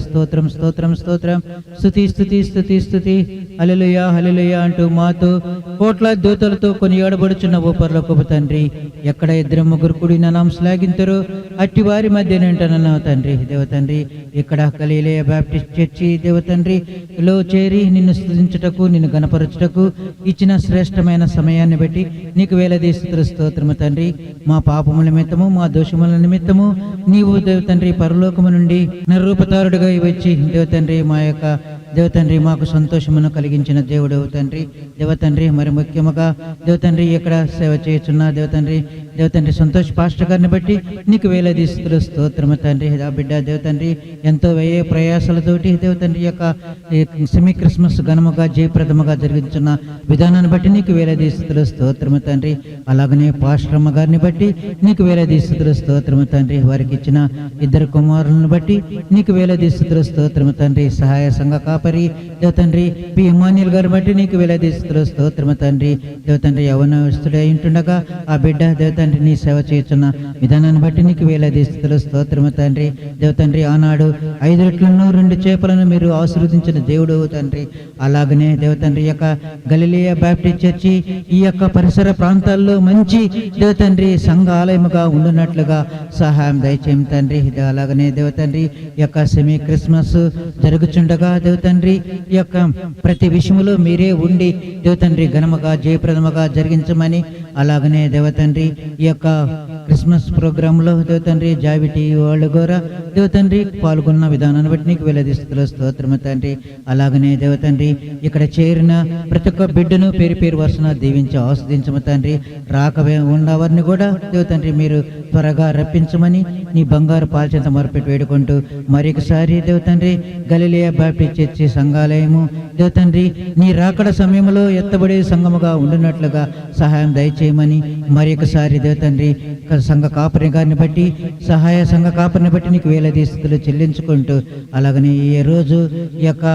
స్తోత్రం స్తోత్రం స్తోత్రం స్తోత్రం. స్తుతి స్తుతి స్తుతి స్థుతి. హల్లెలూయా హల్లెలూయా అంటూ మాతో కోట్ల దూతలతో కొనియాడబడుచున్న ఓ పరలోకపు తండ్రి, ఎక్కడ ఇద్దరు ముగ్గురు కూడిన నామం శ్లాఘింతురు అట్టి వారి మధ్య నింటానన్నావు తండ్రి. దేవతండ్రి, ఇక్కడ గలిలయ బాప్టిస్ట్ చర్చి దేవతండ్రి లో చేరి నిన్ను స్తుతించుటకు, నిన్ను గణపరచుటకు ఇచ్చిన శ్రేష్టమైన సమయాన్ని బట్టి నీకు వేలాది స్తుతులు స్తోత్రము తండ్రి. మా పాపముల నిమిత్తము, మా దోషముల నిమిత్తము నీవు దేవతండ్రి పరలోకము నుండి నిరూపతారుడుగా వచ్చి దేవతండ్రి మా యొక్క దేవతండ్రి మాకు సంతోషమును కలిగించిన దేవుడు తండ్రి. దేవతండ్రి, మరి ముఖ్యముగా దేవతండ్రి ఇక్కడ సేవ చేయుచున్న దేవతండ్రి సంతోష్ పాస్టర్ గారిని బట్టి నీకు వేలాది స్తుతులు స్తోత్రము తండ్రి. ఆ బిడ్డ దేవతండ్రి ఎంతో వ్యయ ప్రయాసాలతోటి దేవతండ్రి యొక్క సెమీ క్రిస్మస్ ఘనముగా జయప్రదముగా జరిగించున్న విధానాన్ని బట్టి నీకు వేలాది స్తుతులు స్తోత్రము తండ్రి. అలాగనే పాస్టర్ అమ్మ గారిని బట్టి నీకు వేలాది స్తుతులు స్తోత్రము తండ్రి. వారికి ఇచ్చిన ఇద్దరు కుమారులను బట్టి నీకు వేలాది స్తుతులు స్తోత్రము తండ్రి. సహాయ సంఘ కాపరి దేవతండ్రి పి ఇమాన్యుల్ గారిని బట్టి నీకు వేలాది స్తుతులు స్తోత్రము తండ్రి. దేవతండ్రి యవనస్తుడై ఉంటుండగా ఆ బిడ్డ దేవతండ్రి నీ సేవ చేస్తున్న విధానాన్ని బట్టి నీకు వేలాది స్తుతులు స్తోత్రము తండ్రి. దేవతండ్రి ఆనాడు 5 రొట్టెలను 2 చేపలను మీరు ఆశీర్వదించిన దేవుడు తండ్రి. అలాగనే దేవతండ్రి యొక్క గలిలయ బాప్టిస్ట్ చర్చి ఈ యొక్క పరిసర ప్రాంతాల్లో మంచి దేవతండ్రి సంఘ ఆలయముగా ఉండునట్లుగా సహాయం దయచేయం తండ్రి. అలాగనే దేవతండ్రి యొక్క సెమీ క్రిస్మస్ జరుగుచుండగా దేవతండ్రి ఈ యొక్క ప్రతి విషయంలో మీరే ఉండి దేవతండ్రి ఘనముగా జయప్రదముగా జరిగించమని, అలాగనే దేవతండ్రి ఈ యొక్క క్రిస్మస్ ప్రోగ్రాంలో దేవతండ్రి జావిటి వాళ్ళు కూడా దేవతండ్రి పాల్గొన్న విధానాన్ని బట్టి నీకు వేలాది స్తుతులు స్తోత్రము తండ్రి. అలాగనే దేవతండ్రి ఇక్కడ చేరిన ప్రతి ఒక్క బిడ్డను పేరు పేరు వరుసన దీవించి ఆస్వాదించము తండ్రి. రాకవే ఉన్నవారిని కూడా దేవతండ్రి మీరు త్వరగా రప్పించమని నీ బంగారు పాల్చెంత మొరపెట్టి వేడుకుంటూ మరొకసారి దేవతండ్రి గలిలయ బాప్టిస్ట్ చర్చి సంఘాలయము దేవతండ్రి నీ రాకడ సమయంలో ఎత్తబడే సంఘముగా ఉండునట్లుగా సహాయం దయచేయమని మరొకసారి దేవతండ్రి సంఘ కాపరి గారిని బట్టి సహాయ సంఘ కాపరిని బట్టి నీకు వేలాది స్తుతులు చెల్లించుకుంటూ, అలాగనే ఈ రోజు ఈ యొక్క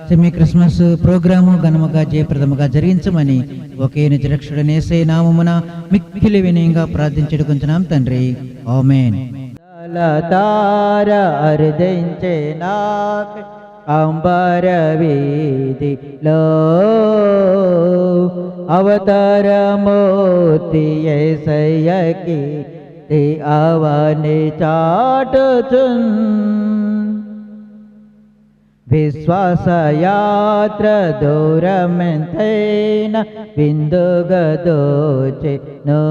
సెమీ క్రిస్మస్ ప్రోగ్రాము ఘనముగా జయప్రదముగా జరిగించమని ఒకే నిజరక్షుడనే యేసయ్య నామమున మిక్కిలి వినయంగా ప్రార్థించుకుంటున్నాం తండ్రి. ఆమేన్. అంబర వీధిలో అవతారమూర్తి యేసయ్యకి అవని చాటుచున్ విశ్వాస యాత్ర దూరమెంతైన విందుగా దోచెను,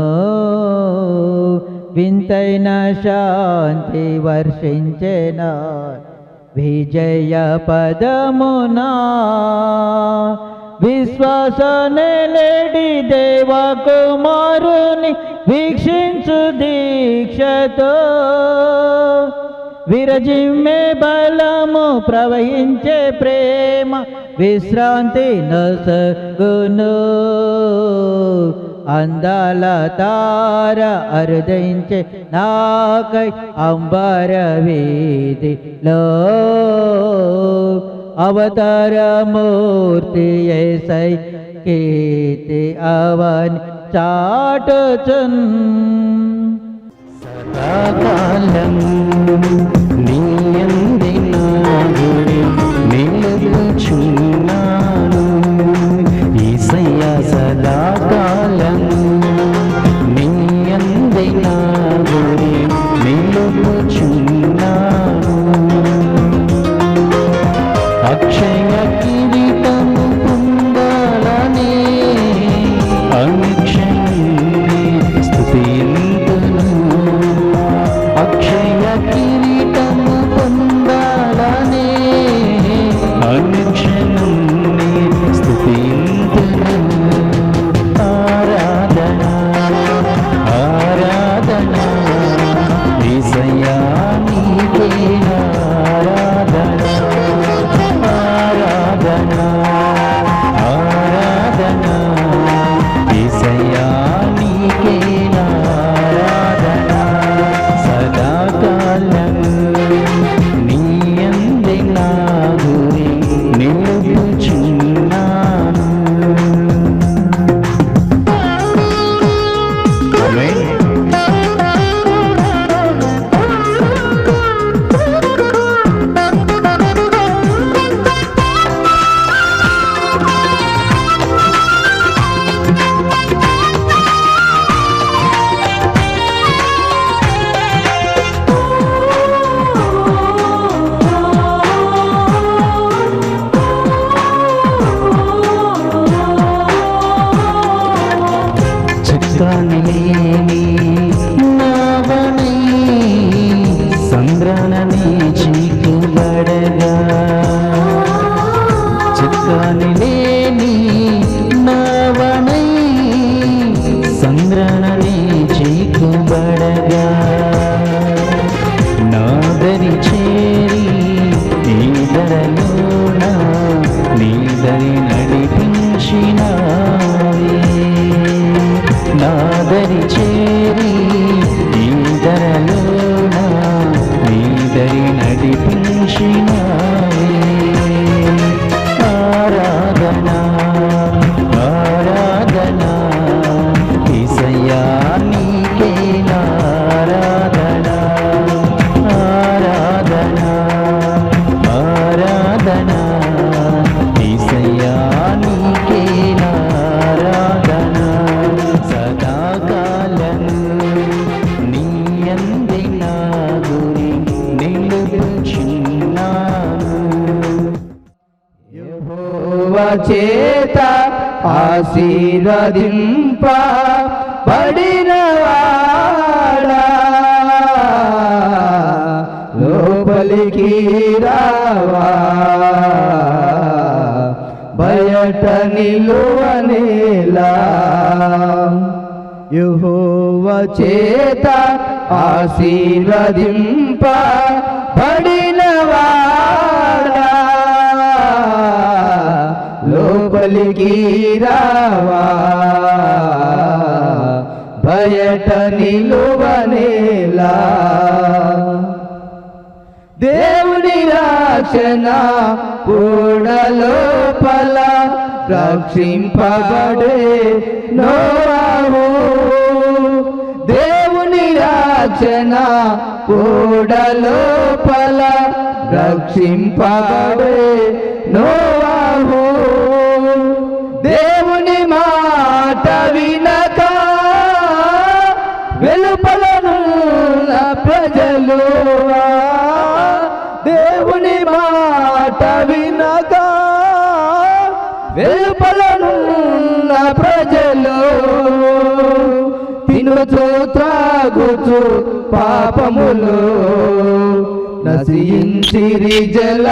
వింతైన శాంతి వర్షించెన విజయ పదమునా. విశ్వాసనే లేడి దేవ కుమారుని వీక్షించు దీక్షతో విరజిమ్మే బలము ప్రవహించే ప్రేమ విశ్రాంతి నొసగును. అందాల తార అరుదించే నాకై అంబర వీధిలో అవతారమూర్తి యేసయ్య కీర్తి అవని చాటుచున్. సదాకాలం నీ యందే నా గురి నిలుచున్నాను యేసయ్యా. సదాకాలం నీ యందే నా గురి నిలుచున్నాను. అక్షయ కిరీటము పొందాలని అనుక్షణమే స్తుతింతును. అక్షయ కిరీటము పొందాలని అనుక్షణం నడిపించినావే నాదరి చేరి ఈ ధరలోన నీదరి నడిపించినావే ఆరాధనా ఆరాధనా యేసయ్యా నీకే ఆరాధనా ఆరాధనా ఆరాధనా యేసయ్యా నీకే ఆరాధనా సదాకాలం నీ యందే నా గురి నిలుచున్నాను యెహోవా చేత ఆశీర్వదింప బడినవాడా లోపలికి రావా బయట నిలువనేలా యెహోవా చేత ఆశీర్వదింప బడినవాడా లోపలికి రావా బయట నిలువనేలా దేవుని రక్షణ కూడలోపల రక్షింపబడే నోవాహు దేవుని రక్షణ కూడలోపల రక్షింపబడే నోవాహు దేవుని మాట వినక వెలుపలనున్న ప్రజలు దేవుని మాట వినక వెలుపలనున్న ప్రజలు తినుచు త్రాగుచు పాపములు నశించిరి జల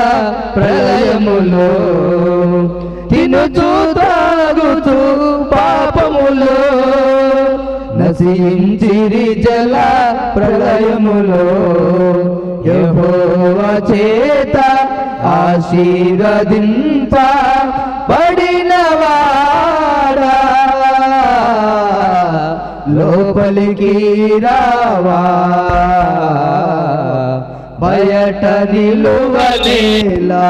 ప్రళయములో తినుచు త్రాగుచు పాపములో నశించిరి జల ప్రళయములో యెహోవా చేత ఆశీర్వదింప బడినవాడా లోపలికి రావా బయట నిలువనేలా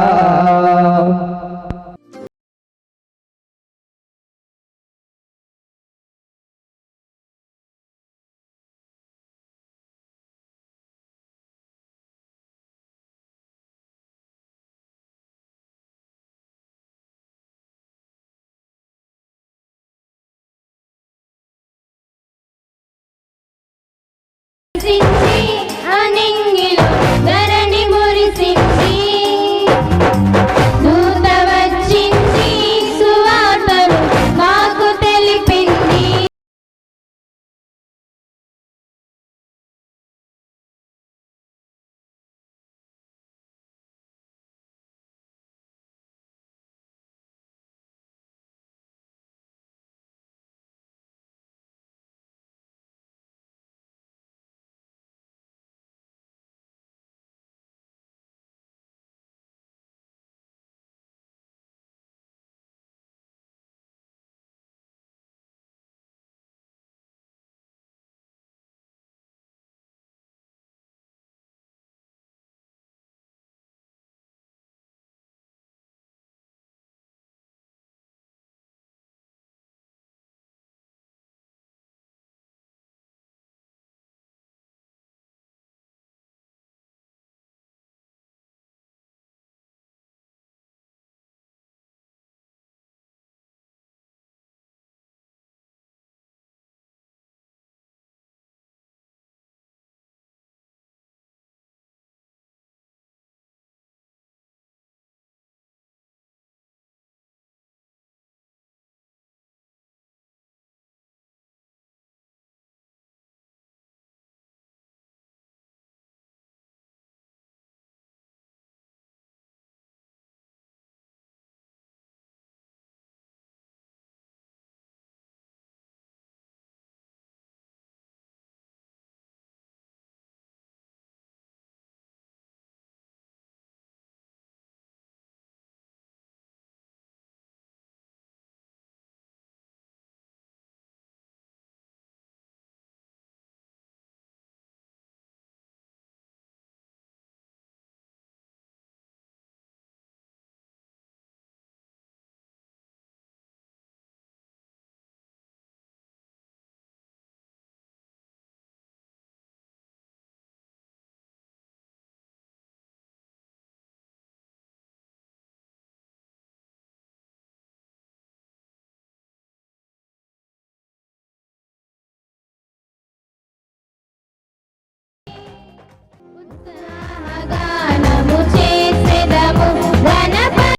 గానము చేసెదము గణపతి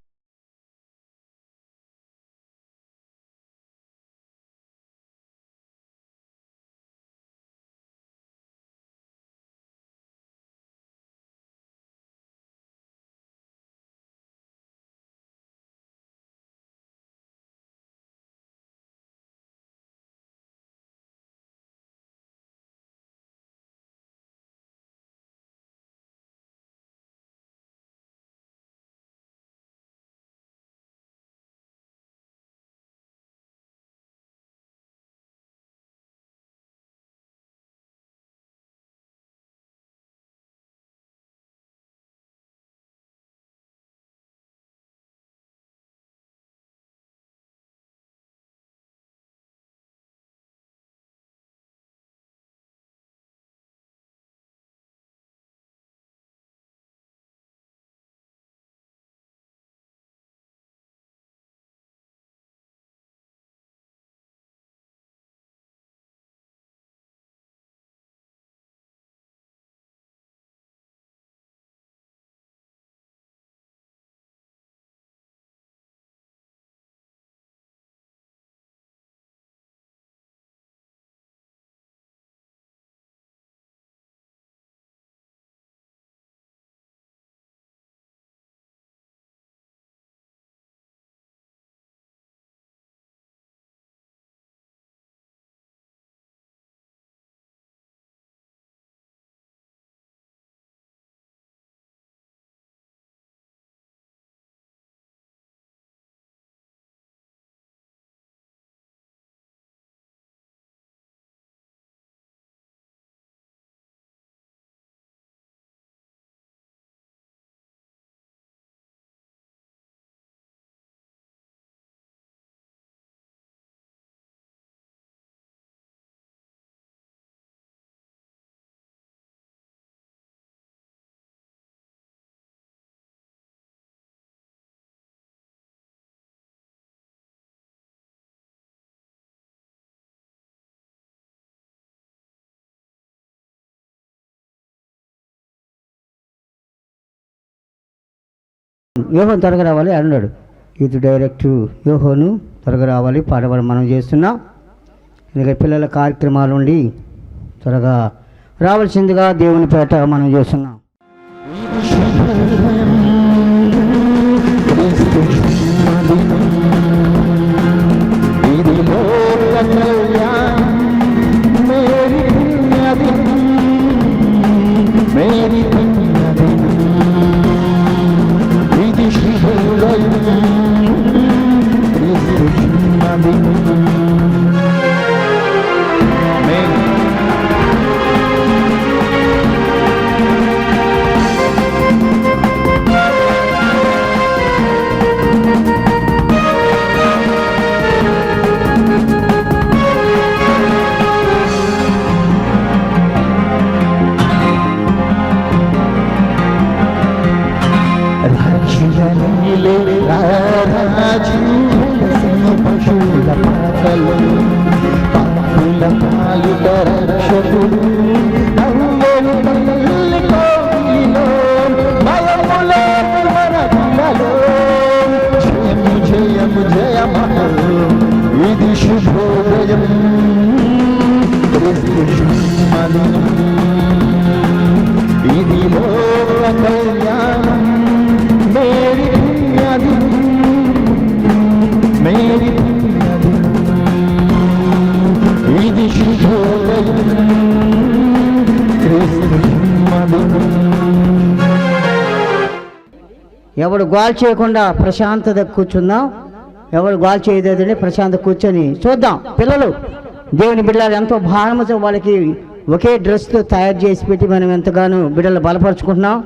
యోహోను త్వరగా రావాలి అన్నాడు. ఇది డైరెక్ట్ యోహోను త్వరగా రావాలి పాట మనం చేస్తున్నాం. ఎందుకంటే పిల్లల కార్యక్రమాలు ఉండి త్వరగా రావాల్సిందిగా దేవుని పేట మనం చేస్తున్నాం. పశువుల పాకలు పాపుల పాలిట రక్షకుడు నవ్వెను తల్లి కోవిలిలో భయములో మరణములలో జయము జయము జయమను ఇది శుభోదయం క్రీస్తు జన్మదినం ఇది లోక కళ్యాణం మేరీ పుణ్యదినం మేరీ ఇది శుభోదయం క్రీస్తు జన్మదినం. ఎవడు గోల్ చేయకుండా ప్రశాంతత కూర్చుందాం. ఎవడు గోల్ చేయలేదంటే ప్రశాంత కూర్చొని చూద్దాం. పిల్లలు దేవుని బిడ్డలు ఎంతో భారముతో వాళ్ళకి ఒకే డ్రెస్తో తయారు చేసి పెట్టి మనం ఎంతగానో బిడ్డలు బలపరుచుకుంటున్నాం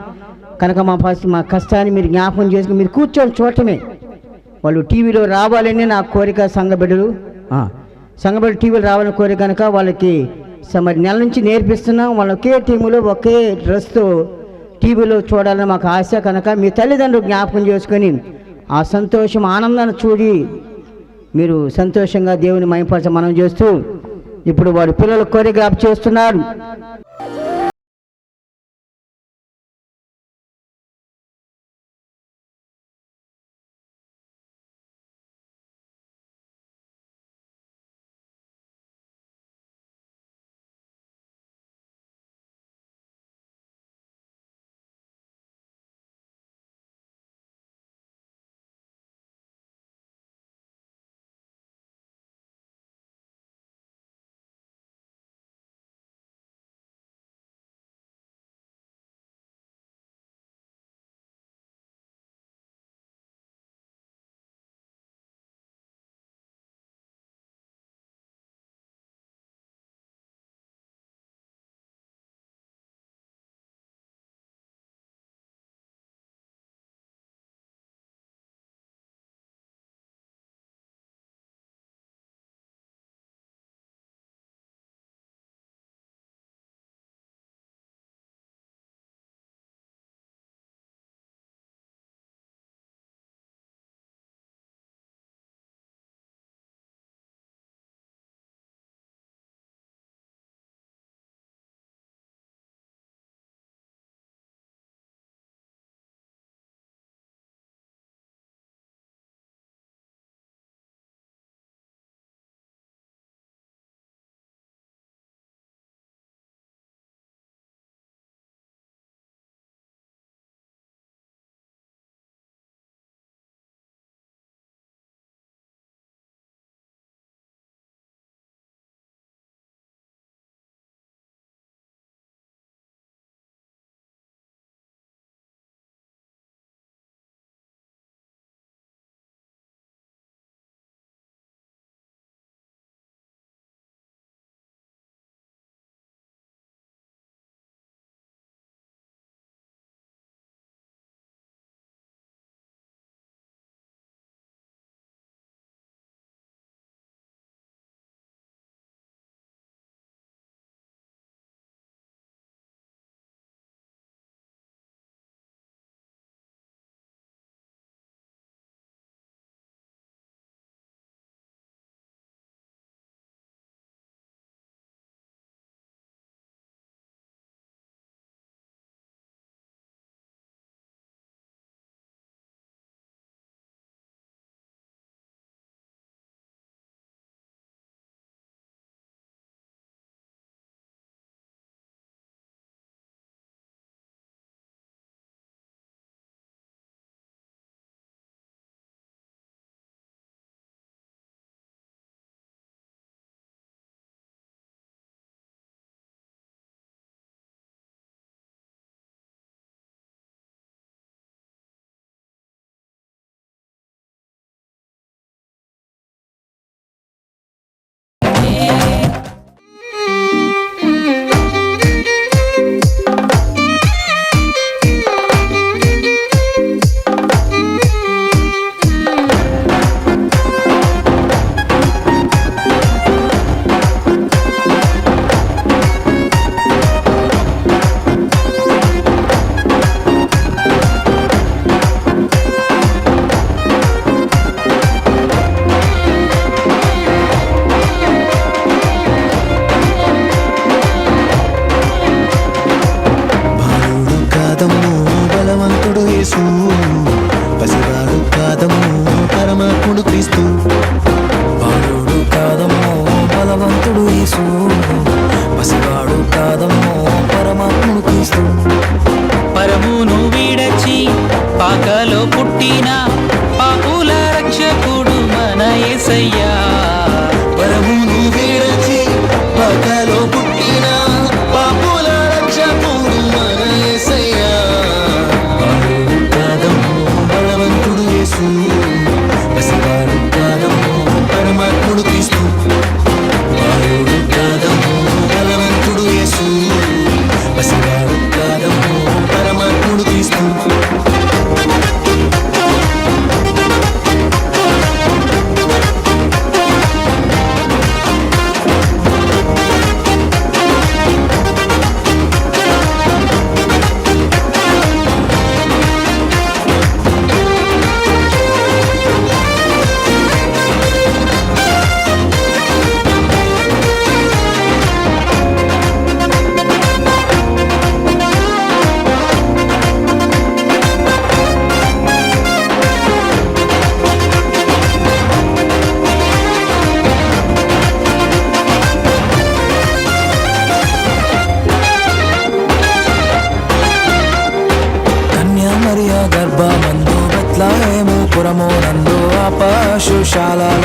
కనుక మా కష్టాన్ని మీరు జ్ఞాపకం చేసుకుని మీరు కూర్చొని చూడటమే. వాళ్ళు టీవీలో రావాలని నా కోరిక. సంఘబిడ్డలు టీవీలో రావాలని కోరిక కనుక వాళ్ళకి మరి నెల నుంచి నేర్పిస్తున్నాం. వాళ్ళు ఒకే టీములో ఒకే డ్రెస్తో టీవీలో చూడాలని మాకు ఆశ కనుక మీ తల్లిదండ్రులు జ్ఞాపకం చేసుకొని ఆ సంతోషం ఆనందాన్ని చూడి మీరు సంతోషంగా దేవుని మహిమపరచ మనం చేస్తూ ఇప్పుడు వాడు పిల్లలు కోరియోగ్రాఫ్ చేస్తున్నారు.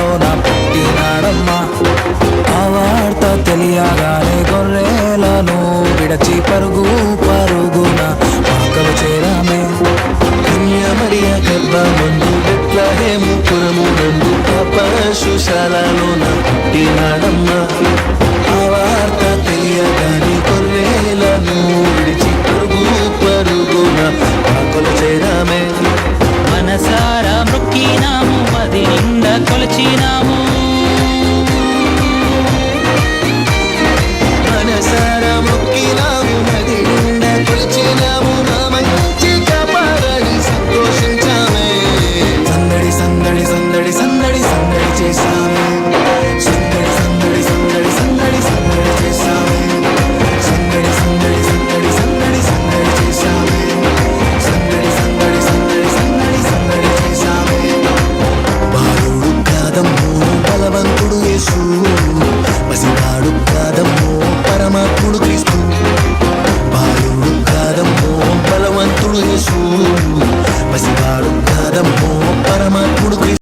శుశాలలోన పుట్టినాడమ్మా. ఆ వార్త తెలియగానే గొర్రెలను విడచి పరుగు పరుగున పాకలు చేరామే. కన్యామరియ గర్భమందు బెత్లెహేము పురము నందు శుశాలలోన పుట్టినాడమ్మా. ఆ వార్త తెలియగానే గొర్రెలను విడిచి పరుగు పరుగున పాకలు చేరామే. మనసారా మొక్కినాము మది నిండా కొలిచినాము. మనసారా మొక్కినాము నది నిండా కొలిచినాము. నా మంచి కాపాడని సంతోషించామే. సందడి సందడి సందడి సందడి సందడి చేశామే. సందడి సందడి సందడి సందడి సందడి చేశామే. సందడి సందడి సందడి సందడి సందడి చేశామే. సందడి సందడి సందడి సందడి సందడి చేశామే. బాలుడు కాదమ్మో బలవంతుడు యేసు, పసివాడు కాదమ్మో పరమాత్ముడు క్రీస్తు. బాలుడు కాదమ్మో బలవంతుడు యేసు, పసివాడు కాదమ్మో పరమాత్ముడు క్రీస్తు.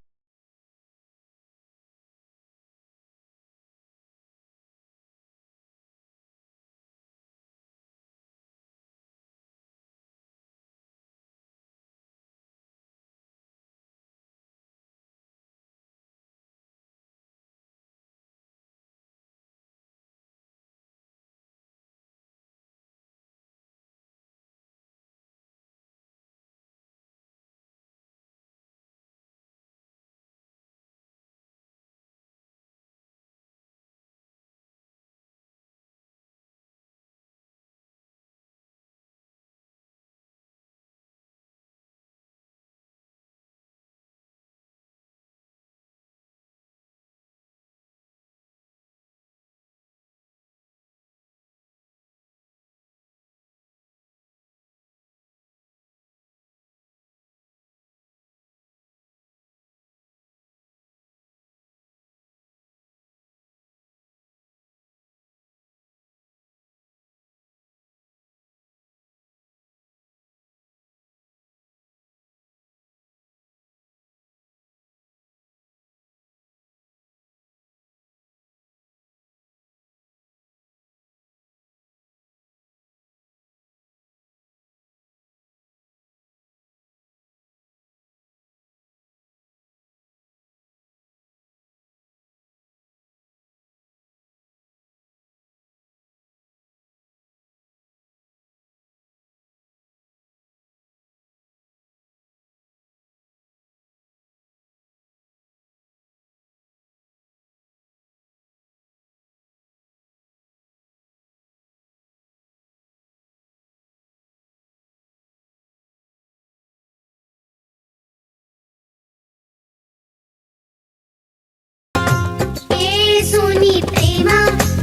యేసుని ప్రేమ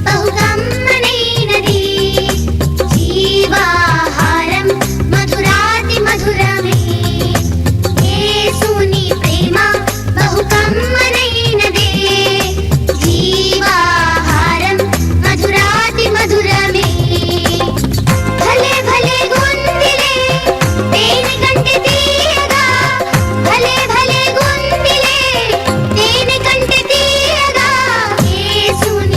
బహు కమ్మనైనది, జీవాహారం మధురాతి మధురమే. యేసుని ప్రేమ బహు కమ్మనైనది, జీవాహారం మధురాతి మధురమే. భలే భలే గుందిలే తేనె కంటే తీయగా, భలే భలే గుందిలే తేనె కంటే తీయగా. యేసుని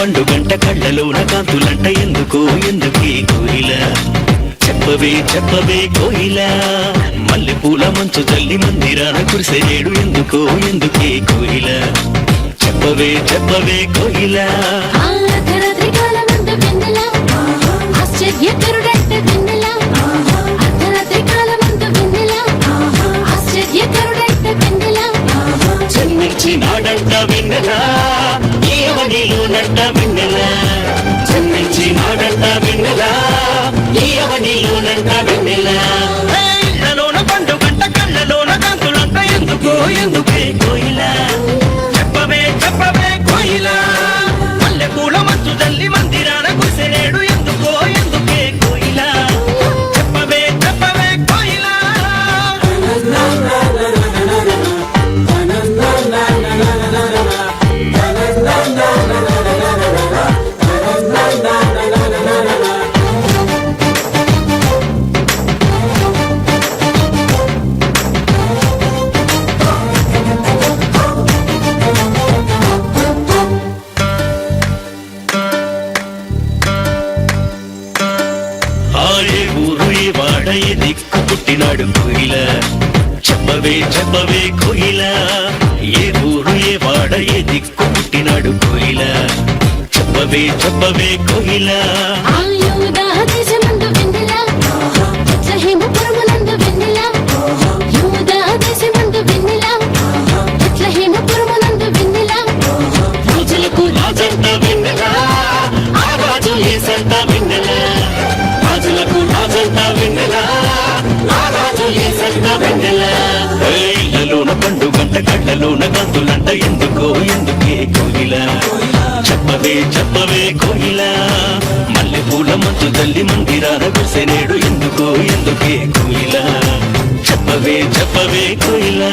పండుగంట కళ్ళలోన కాంతులంట ఎందుకో ఎందుకే కోయిల చెప్పవే చెప్పవే కోయిల మల్లె పూల మంచు జల్లి మందిరాన కురిసేడు ఎందుకో ఎందుకే కోయిల చెప్పవే చెప్పవే కోయిల అర్ధరాత్రి కాలమందు వెన్నెల ఆశ్చర్యకరుడంట వెన్నెల అర్ధరాత్రి కాలమందు వెన్నెల ఆశ్చర్యకరుడంట వెన్నెల జన్మించి నాడంట వెన్నెల ఏవనిలోనంట వెన్నెల జన్మించి నాడంట వెన్నెల ఏవనిలోనంట వెన్నెల ఇళ్ళలోన పండుగంట కళ్ళలోన కాంతులంట ఎందుకో ఎందుకే కోయిల చెప్పవే చెప్పవే కోయిల మల్లె పూల మంచు జల్లి మందిరాన కురిసేడు ఎందుకో ఎందుకే కోయిల చెప్పవే చెప్పవే కోయిల ఏ ఊరు ఏ వాడ ఏ దిక్కు పుట్టినాడు కోయిల చెప్పవే చెప్పవే కోయిల ఏ ఊరు ఏ వాడ ఏ దిక్కు పుట్టినాడు కోయిల చెప్పవే చెప్పవే కోయిల ఆయుధ దేశమందు వెన్నెల బెత్లెహేముపురమునందు వెన్నెల యూదా దేశమందు వెన్నెల బెత్లెహేముపురమునందు వెన్నెల రాజులకు రాజంట వెన్నెల ఆ రాజు ఏసంట వెన్నెల రాజులకు రాజంట వెన్నెల ఆ రాజు ఏసంట వెన్నెల ఇళ్ళలోన పండుగంట కళ్ళలోన గంతులంట ఎందుకో ఎందుకే కోయిల చెప్పవే చెప్పవే కోయిల మల్లె పూల మంచు తల్లి మందిరాన కురిసేడు ఎందుకో ఎందుకే కోయిల చెప్పవే చెప్పవే కోయిల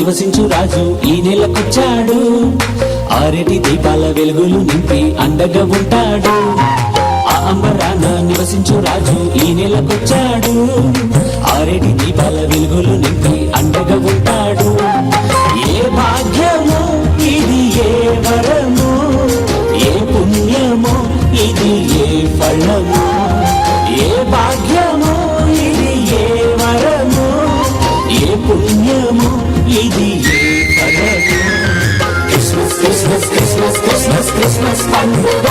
నివసించు రాజు ఈ నెలకొచ్చాడు. ఆరేటి దీపాల వెలుగులు నింపి అండగా ఉంటాడు. ఆ అంబరాన నివసించు రాజు ఈ నెలకొచ్చాడు. ఆరేటి దీపాల వెలుగులు నింపి అండగా ఉంటాడు. ఏ భాగ్యమో ఇది, ఏ వరము, ఏ పుణ్యమో ఇది, ఏ ఫలము. ఏ భాగ్యమో ఇది, ఏ వరము, ఏ పుణ్యము ఇది, ఏ ఫలము. Christmas Christmas Christmas Christmas Christmas పండుగ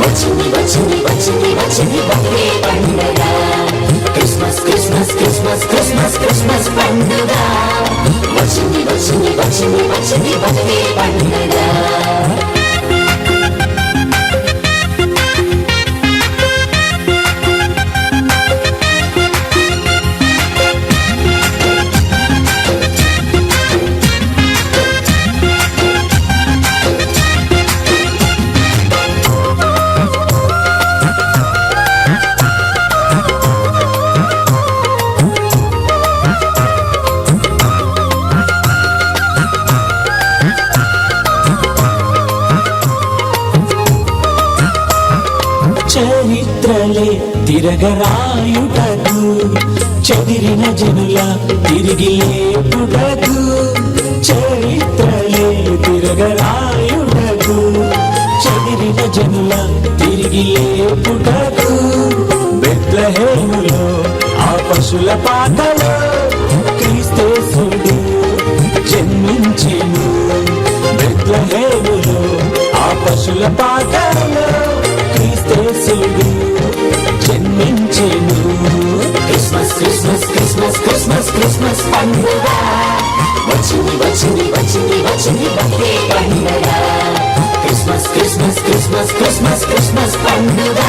వచ్చింది వచ్చింది వచ్చింది వచ్చింది బర్త్డే పండుగ. Christmas Christmas Christmas Christmas Christmas పండుగ వచ్చింది వచ్చింది వచ్చింది వచ్చింది బర్త్డే పండుగ. చరిత్రలే తిరగరాయుటకు, చెదిరిన జనుల తిరిగి లేపుటకు. చరిత్రలే తిరగరాయుటకు, చెదిరిన జనుల తిరిగి లేపుటకు. బెత్లెహేములో ఆ పశుల పాకలో క్రీస్తేసుడు జన్మించెను. బెత్లెహేములో ఆ పశుల పాకలో క్రీస్తేసుడు జన్మించెను. Christmas Christmas Christmas Christmas Christmas పండుగ వచ్చింది వచ్చింది వచ్చింది వచ్చింది బర్త్డే పండుగ. Christmas Christmas Christmas Christmas Christmas పండుగ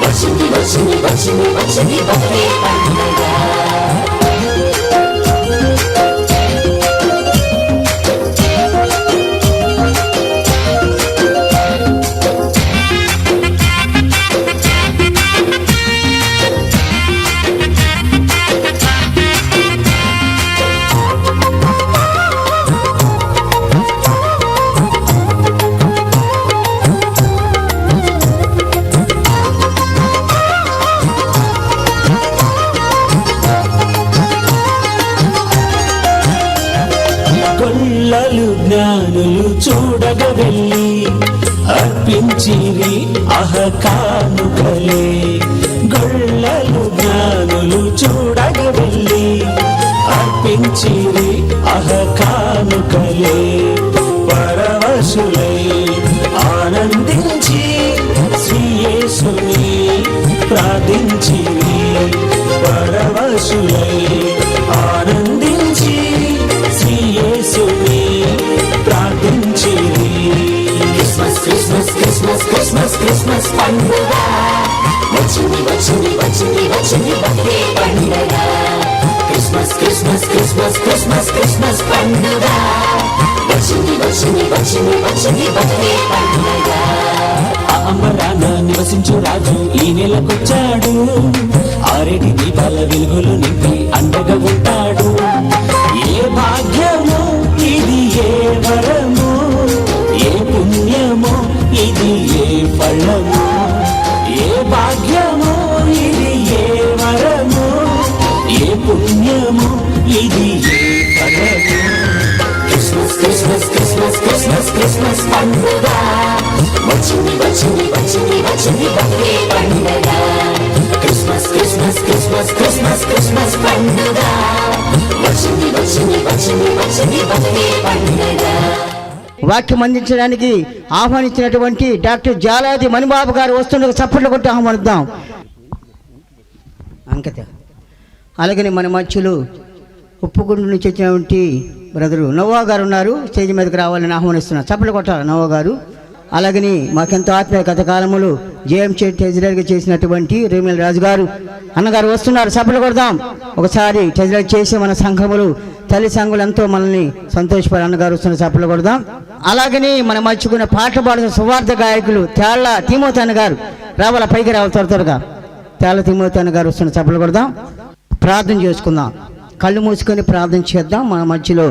వచ్చింది వచ్చింది వచ్చింది వచ్చింది బర్త్డే పండుగ. గొల్లలు జ్ఞానులు చూడగ వెళ్ళి అర్పించిరి కానుకలే. గొల్లలు జ్ఞానులు చూడగ వెళ్ళి అర్పించిరి కానుకలే. పరవశులై ఆనందించి శ్రీయేసుని ప్రార్థించిరి. పరవశులై ఆనందించి శ్రీయేసుని ప్రార్థించిరి. Christmas Christmas Christmas Christmas Christmas పండుగ వచ్చింది వచ్చింది వచ్చింది వచ్చింది బర్త్డే పండుగ. Christmas Christmas Christmas Christmas Christmas పండుగ వచ్చింది వచ్చింది వచ్చింది వచ్చింది బర్త్డే పండుగ. అమరాన నివసించు రాజు ఈ నెలకొచ్చాడు. ఆరేటి దీపాల వెలుగులు నింపి అండగా ఉంటాడు. ఏ భాగ్యమో ఇది, ఏ వరము, ఏ పుణ్యమో ఇది, ఏ ఫలము. ఏ భాగ్యమో ఇది, ఏ వరము, ఏ పుణ్యము ఇది, ఏ ఫలము. Christmas Christmas Christmas Christmas Christmas పండుగ వచ్చింది వచ్చింది వచ్చింది వచ్చింది బర్త్డే పండుగ. Christmas Christmas Christmas Christmas Christmas పండుగ వచ్చింది వచ్చింది వచ్చింది వచ్చింది బర్త్డే పండుగ. వాక్యం అందించడానికి ఆహ్వానించినటువంటి డాక్టర్ జాలాది మణిబాబు గారు వస్తుండగా చప్పట్లు కొట్టి ఆహ్వానిద్దాం. అంకిత అలాగని మన మధ్యలో ఉప్పుగుండు నుంచి వచ్చినటువంటి బ్రదరు నవ్వా గారు ఉన్నారు. స్టేజ్ మీదకి రావాలని ఆహ్వానిస్తున్నారు. చప్పట్లు కొట్టాలి నవ్వా గారు. అలాగని మాకెంతో ఆత్మీయ గత కాలములు జేఎంసీ ట్రెజరర్గా చేసినటువంటి రేమిల్ రాజు గారు అన్నగారు వస్తున్నారు. చప్పట్లు కొడదాం. ఒకసారి ట్రెజరర్ చేసి మన సంఘములు తల్లి సంఘులు ఎంతో మనల్ని సంతోషపడి అన్నగారు వస్తున్న చప్పట్లు కొడదాం. అలాగని మనం మర్చుకున్న పాటలు పాడుతున్న సువార్త గాయకులు తేళ్ల తిమోతి అన్న గారు రావాల పైకి రావాలి త్వరగా. తేళ్ల తిమోతి అన్న గారు వస్తున్న చప్పట్లు కొడదాం. ప్రార్థన చేసుకుందాం. కళ్ళు మూసుకొని ప్రార్థన చేద్దాం. మన మధ్యలో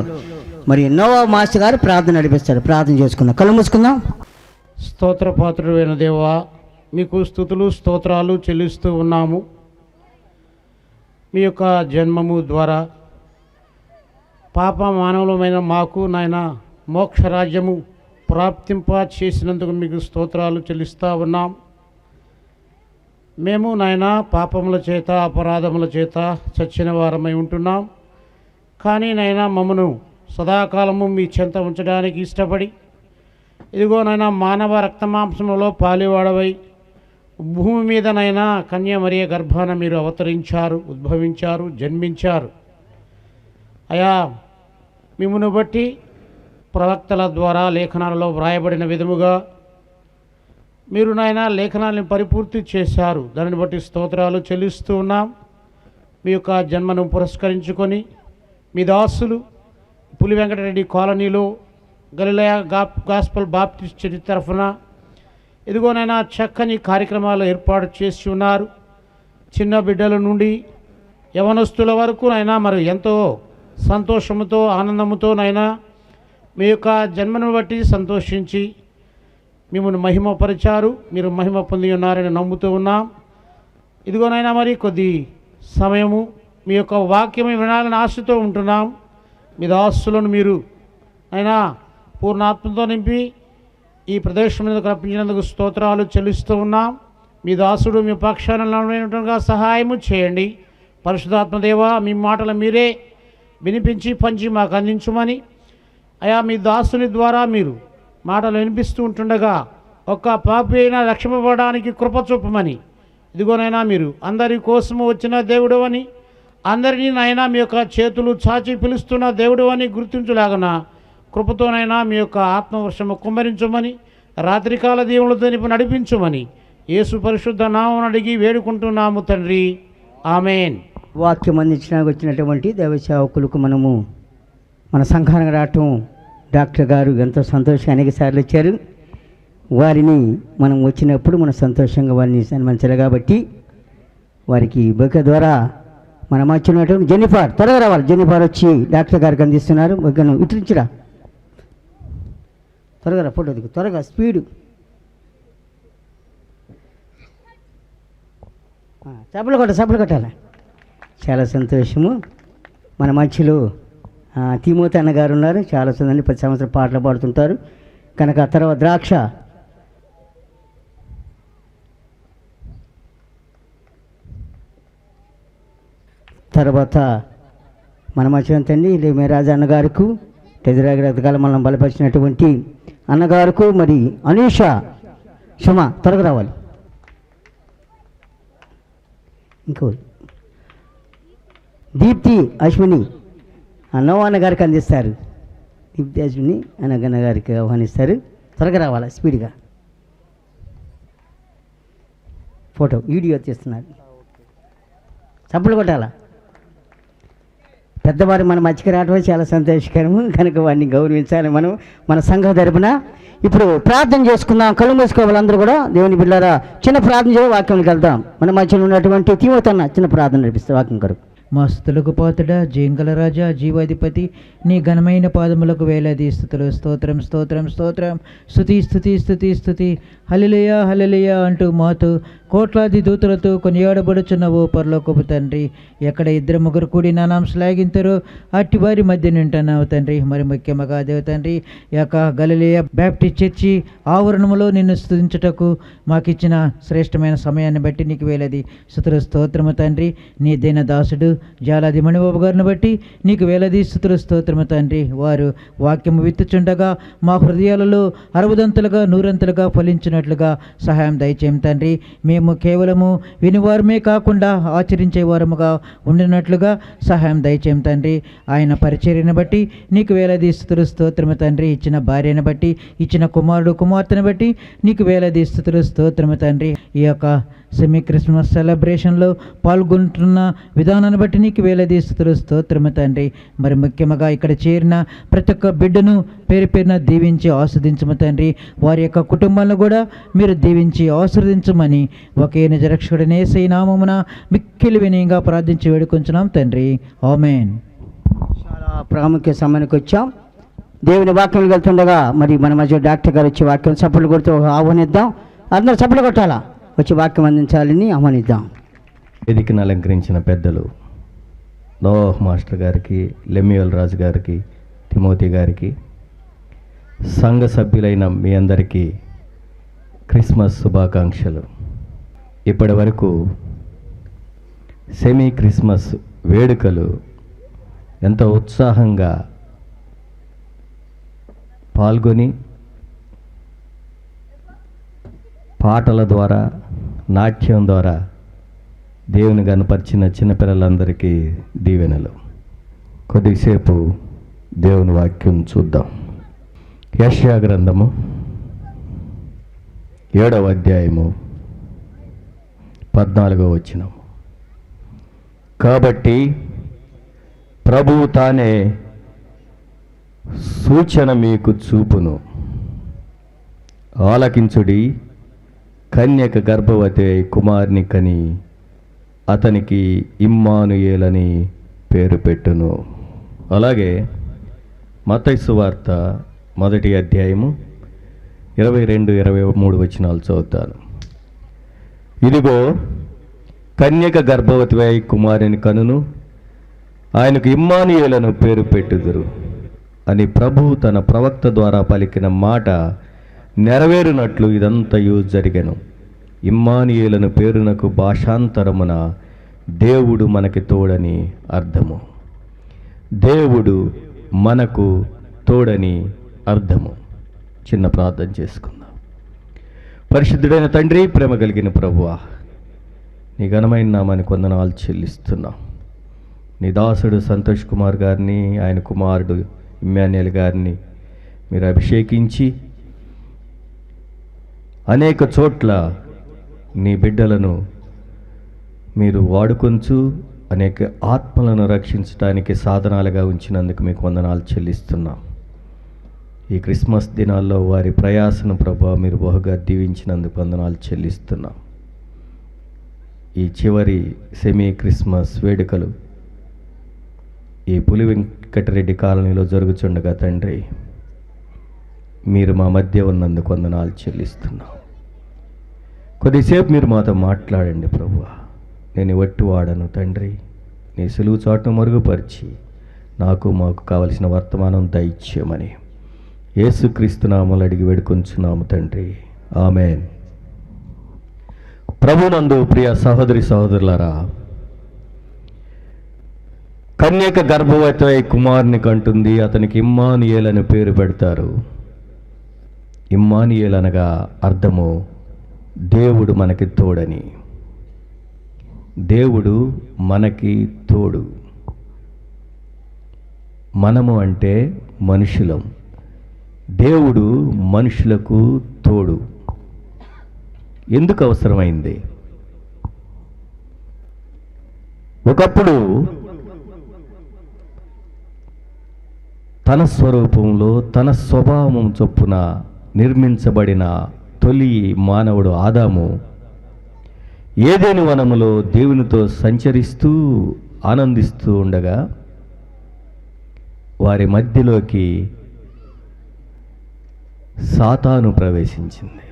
మరి నోవా మాస్టర్ గారు ప్రార్థన నడిపిస్తారు. ప్రార్థన చేసుకుందాం. కళ్ళు మూసుకుందాం. స్తోత్రపాత్రుడైన దేవా, మీకు స్తుతులు స్తోత్రాలు చెల్లిస్తూ ఉన్నాము. మీ యొక్క జన్మము ద్వారా పాప మానవులమైన మాకు నాయన మోక్షరాజ్యము ప్రాప్తింప చేసినందుకు మీకు స్తోత్రాలు చెల్లిస్తూ ఉన్నాం. మేము నాయన పాపముల చేత అపరాధముల చేత చచ్చిన వారమై ఉంటున్నాం. కానీ నాయన మమ్మను సదాకాలము మీ చెంత ఉంచడానికి ఇష్టపడి ఇదిగో నాయన మానవ రక్తమాంసములో పాలివాడవై భూమి మీద నాయన కన్యామరియ గర్భాన మీరు అవతరించారు, ఉద్భవించారు, జన్మించారు. అయా మిమ్మును బట్టి ప్రవక్తల ద్వారా లేఖనాలలో వ్రాయబడిన విధముగా మీరు నాయన లేఖనాలను పరిపూర్తి చేశారు. దానిని బట్టి స్తోత్రాలు చెల్లిస్తూ ఉన్నాం. మీ యొక్క జన్మను పురస్కరించుకొని మీ దాసులు పులి వెంకటరెడ్డి కాలనీలో గలిలయ గాస్పల్ బాప్టిస్ట్ చర్చ్ తరఫున ఇదిగోనైనా చక్కని కార్యక్రమాలు ఏర్పాటు చేసి ఉన్నారు. చిన్న బిడ్డల నుండి యవనస్తుల వరకు నైనా మరి ఎంతో సంతోషముతో ఆనందముతోనైనా మీ యొక్క జన్మను బట్టి సంతోషించి మిమ్మల్ని మహిమపరిచారు. మీరు మహిమ పొంది ఉన్నారని నమ్ముతూ ఉన్నాం. ఇదిగోనైనా మరి కొద్ది సమయము మీ యొక్క వాక్యం వినాలని ఆశతో ఉంటున్నాం. మీ దాసులను మీరు అయినా పూర్ణాత్మతో నింపి ఈ ప్రదేశం మీద రప్పించినందుకు స్తోత్రాలు చెల్లిస్తూ ఉన్నాం. మీ దాసుడు మీ పక్షాన సహాయము చేయండి. పరిశుద్ధాత్మ దేవా, మీ మాటలు మీరే వినిపించి పంచి మాకు అందించమని అయా మీ దాసుని ద్వారా మీరు మాటలు వినిపిస్తూ ఉంటుండగా ఒక్క పాపి అయినా రక్షింపబడడానికి కృప చూపమని ఇదిగోనైనా మీరు అందరి కోసము వచ్చిన దేవుడు అని అందరినీ నాయనా మీ యొక్క చేతులు చాచి పిలుస్తున్న దేవుడు అని గుర్తించలాగన కృపతోనైనా మీ యొక్క ఆత్మవర్షము కుమ్మరించమని రాత్రికాల దీవులతో నింపి నడిపించమని యేసు పరిశుద్ధ నామమున అడిగి వేడుకుంటున్నాము తండ్రి. ఆమెన్. వాక్యం అందించడానికి వచ్చినటువంటి దైవ సేవకులకు మనము మన సంఘానికి రావటం డాక్టర్ గారు ఎంతో సంతోషంగా అనేక సార్లు వచ్చారు. వారిని మనం వచ్చినప్పుడు మనం సంతోషంగా వారిని సన్మానించాలి కాబట్టి వారికి బొకే ద్వారా మన మధ్యనటువంటి జెన్నిఫర్ త్వరగా రావాలి. జెన్నిఫర్ వచ్చి డాక్టర్ గారికి అందిస్తున్నారు. బొగ్గను ఇట్రించిరా, త్వరగా రా, ఫోటో దిగు త్వరగా, స్పీడు. సబ్బులు కొట్టాలి. చాలా సంతోషము. మన మధ్యలో తిమోతి అన్నగారు ఉన్నారు. చాలా సందర్భంగా 10 సంవత్సరాలు పాటలు పాడుతుంటారు కనుక. తర్వాత ద్రాక్ష, తర్వాత మన మధ్య తండ్రి లేమేరాజు అన్నగారుకు, ఎదురాగ్రతకాలం మనం బలపరిచినటువంటి అన్నగారుకు, మరి అనీష సుమ త్వరగా రావాలి. ఇంకో దీప్తి అశ్విని నోవన్న గారికి అందిస్తారు. దీప్తి అశ్విని అనగన్న గారికి ఆహ్వానిస్తారు. త్వరగా రావాలి, స్పీడ్గా. ఫోటో వీడియో తీస్తున్నారు. చప్పులు కొట్టాలా. పెద్దవారు మన మధ్యకి రావడం చాలా సంతోషకరము కనుక వారిని గౌరవించాలి మనం మన సంఘం తరపున. ఇప్పుడు ప్రార్థన చేసుకుందాం. కళ్ళు మూసుకోవాలి అందరూ కూడా. దేవుని బిడ్డలారా చిన్న ప్రార్థన చేయ వాక్యంకి వెళ్దాం. మన మధ్యలో ఉన్నటువంటి తిమోతన్న చిన్న ప్రార్థన నడిపిస్తే వాక్యం కొరకు. మా స్తుతులకు పాతుడా, జయంగల రాజా, జీవాధిపతి, నీ ఘనమైన పాదములకు వేలాది స్తుతులు. స్తోత్రం స్తోత్రం స్తోత్రం. స్తుతి స్తుతి స్తుతి స్తుతి. హల్లెలూయా హల్లెలూయా అంటూ మాతో కోట్లాది దూతలతో కొనియాడబడుచున్న ఓ పరలోకపు తండ్రి, ఎక్కడ 2-3 కూడి నా నామం శ్లాఘింతురో అట్టి వారి మధ్య నింటున్నావు తండ్రి. మరి ముఖ్యంగా దేవ తండ్రి, ఈ యొక్క గలిలయ బ్యాప్టిస్ట్ చర్చి ఆవరణములో నిన్ను స్తుతించుటకు మాకిచ్చిన శ్రేష్టమైన సమయాన్ని బట్టి నీకు వేలది స్తుతులు స్తోత్రము తండ్రి. నీ దీన దాసుడు జాలాది మణిబాబు గారిని బట్టి నీకు వేలది స్తుతులు స్తోత్రము తండ్రి. వారు వాక్యము విత్తుచుండగా మా హృదయాలలో 60 100 ఫలించినట్లుగా సహాయం దయచేయం తండ్రి. మేము కేవలము వినివారమే కాకుండా ఆచరించే వారముగా ఉండినట్లుగా సహాయం దయచేయం తండ్రి. ఆయన పరిచర్యను బట్టి నీకు వేలాది స్తుతులు స్తోత్రము తండ్రి. ఇచ్చిన భార్యను బట్టి, ఇచ్చిన కుమారుడు కుమార్తెను బట్టి నీకు వేలాది స్తుతులు స్తోత్రము తండ్రి. ఈ యొక్క సెమీ క్రిస్మస్ సెలబ్రేషన్లో పాల్గొంటున్న విధానాన్ని బట్టి నీకు వేలాది స్తుతులు స్తోత్రము తండ్రి. మరి ముఖ్యంగా ఇక్కడ చేరిన ప్రతి ఒక్క బిడ్డను పేరు పేరున దీవించి ఆస్వాదించము తండ్రి. వారి యొక్క కుటుంబాలను కూడా మీరు దీవించి ఆశీర్వదించమని ఒకే నిజ రక్షకుడనే యేసయ్య నామమున మిక్కిలి వినయంగా ప్రార్థించి వేడుకొంచున్నాం తండ్రి. ఆమేన్. చాలా ప్రాముఖ్య సమయానికి వచ్చాం. దేవుని వాక్యం వెళ్తుండగా మరి మన మధ్య డాక్టర్ గారు వచ్చి వాక్యం చప్పట్లు కొడుతూ ఆహ్వానిద్దాం. అందరూ చప్పట్లు కొట్టాలా, వచ్చి వాక్యం అందించాలని ఆహ్వానిద్దాం. వేదికను అలంకరించిన పెద్దలు నోవాహ్ మాస్టర్ గారికి, లెమ్యూయల్ రాజు గారికి, తిమోతి గారికి, సంఘ సభ్యులైన మీ అందరికీ క్రిస్మస్ శుభాకాంక్షలు. ఇప్పటి వరకు సెమీ క్రిస్మస్ వేడుకలు ఎంతో ఉత్సాహంగా పాల్గొని పాటల ద్వారా, నాట్యం ద్వారా దేవుని గనపరిచిన చిన్నపిల్లలందరికీ దీవెనలు. కొద్దిసేపు దేవుని వాక్యం చూద్దాం. యెషయా గ్రంథము 7వ అధ్యాయము 14వ వచనం. కాబట్టి ప్రభువు తానే సూచన మీకు చూపును, ఆలకించుడి, కన్యక గర్భవతి అయి కుమారుని కని అతనికి ఇమ్మానుయేలని పేరు పెట్టును. అలాగే మత్తయి సువార్త 1వ అధ్యాయము 22-23 వచనాలు చదువుతాను. ఇదిగో కన్యక గర్భవతి అయి కుమారుని కనును, ఆయనకు ఇమ్మానుయేలను పేరు పెట్టుదురు అని ప్రభువు తన ప్రవక్త ద్వారా పలికిన మాట నెరవేరునట్లు ఇదంతయు జరిగెను. ఇమ్మానుయేలను పేరునకు భాషాంతరమున దేవుడు మనకి తోడని అర్థము. దేవుడు మనకు తోడని అర్థము. చిన్న ప్రార్థన చేసుకుందాం. పరిశుద్ధుడైన తండ్రి, ప్రేమ కలిగిన ప్రభువా, నీ ఘనమైన నామానికి వందనాలు చెల్లిస్తున్నాం. నీ దాసుడు సంతోష్ కుమార్ గారిని, ఆయన కుమారుడు ఇమ్మాన్యుయల్ గారిని మీరు అభిషేకించి అనేక చోట్ల నీ బిడ్డలను మీరు వాడుకొంచు అనేక ఆత్మలను రక్షించడానికి సాధనాలుగా ఉంచినందుకు మీకు వందనాలు చెల్లిస్తున్నాం. ఈ క్రిస్మస్ దినాల్లో వారి ప్రయాసను ప్రభా మీరు బహుగా దీవించినందుకు వందనాలు చెల్లిస్తున్నాం. ఈ చివరి సెమీ క్రిస్మస్ వేడుకలు ఈ పులి వెంకటరెడ్డి కాలనీలో జరుగుచుండగా తండ్రి, మీరు మా మధ్య ఉన్నందుకు వందనాలు చెల్లిస్తున్నాం. కొద్దిసేపు మీరు మాతో మాట్లాడండి ప్రభువా. నేను వట్టి వాడను తండ్రి. నీ సులువు చాటును మరుగుపరిచి నాకు మాకు కావలసిన వర్తమానం దయచేయమని యేసుక్రీస్తు నామములో అడిగి వేడుకొంచున్నాము తండ్రి. ఆమేన్. ప్రభునందు ప్రియ సహోదరి సహోదరులారా, కన్యక గర్భవతి కుమారుని కంటుంది, అతనికి ఇమ్మానుయేల్ అని పేరు పెడతారు. ఇమ్మానుయేల్ అనగా అర్థము దేవుడు మనకి తోడని. దేవుడు మనకి తోడు. మనము అంటే మనుషులం, దేవుడు మనుషులకు తోడు. ఎందుకు అవసరమైంది? ఒకప్పుడు తన స్వరూపంలో తన స్వభావం చొప్పున నిర్మించబడిన తొలి మానవుడు ఆదాము ఏదెను వనములో దేవునితో సంచరిస్తూ ఆనందిస్తూ ఉండగా వారి మధ్యలోకి సాతాను ప్రవేశించింది.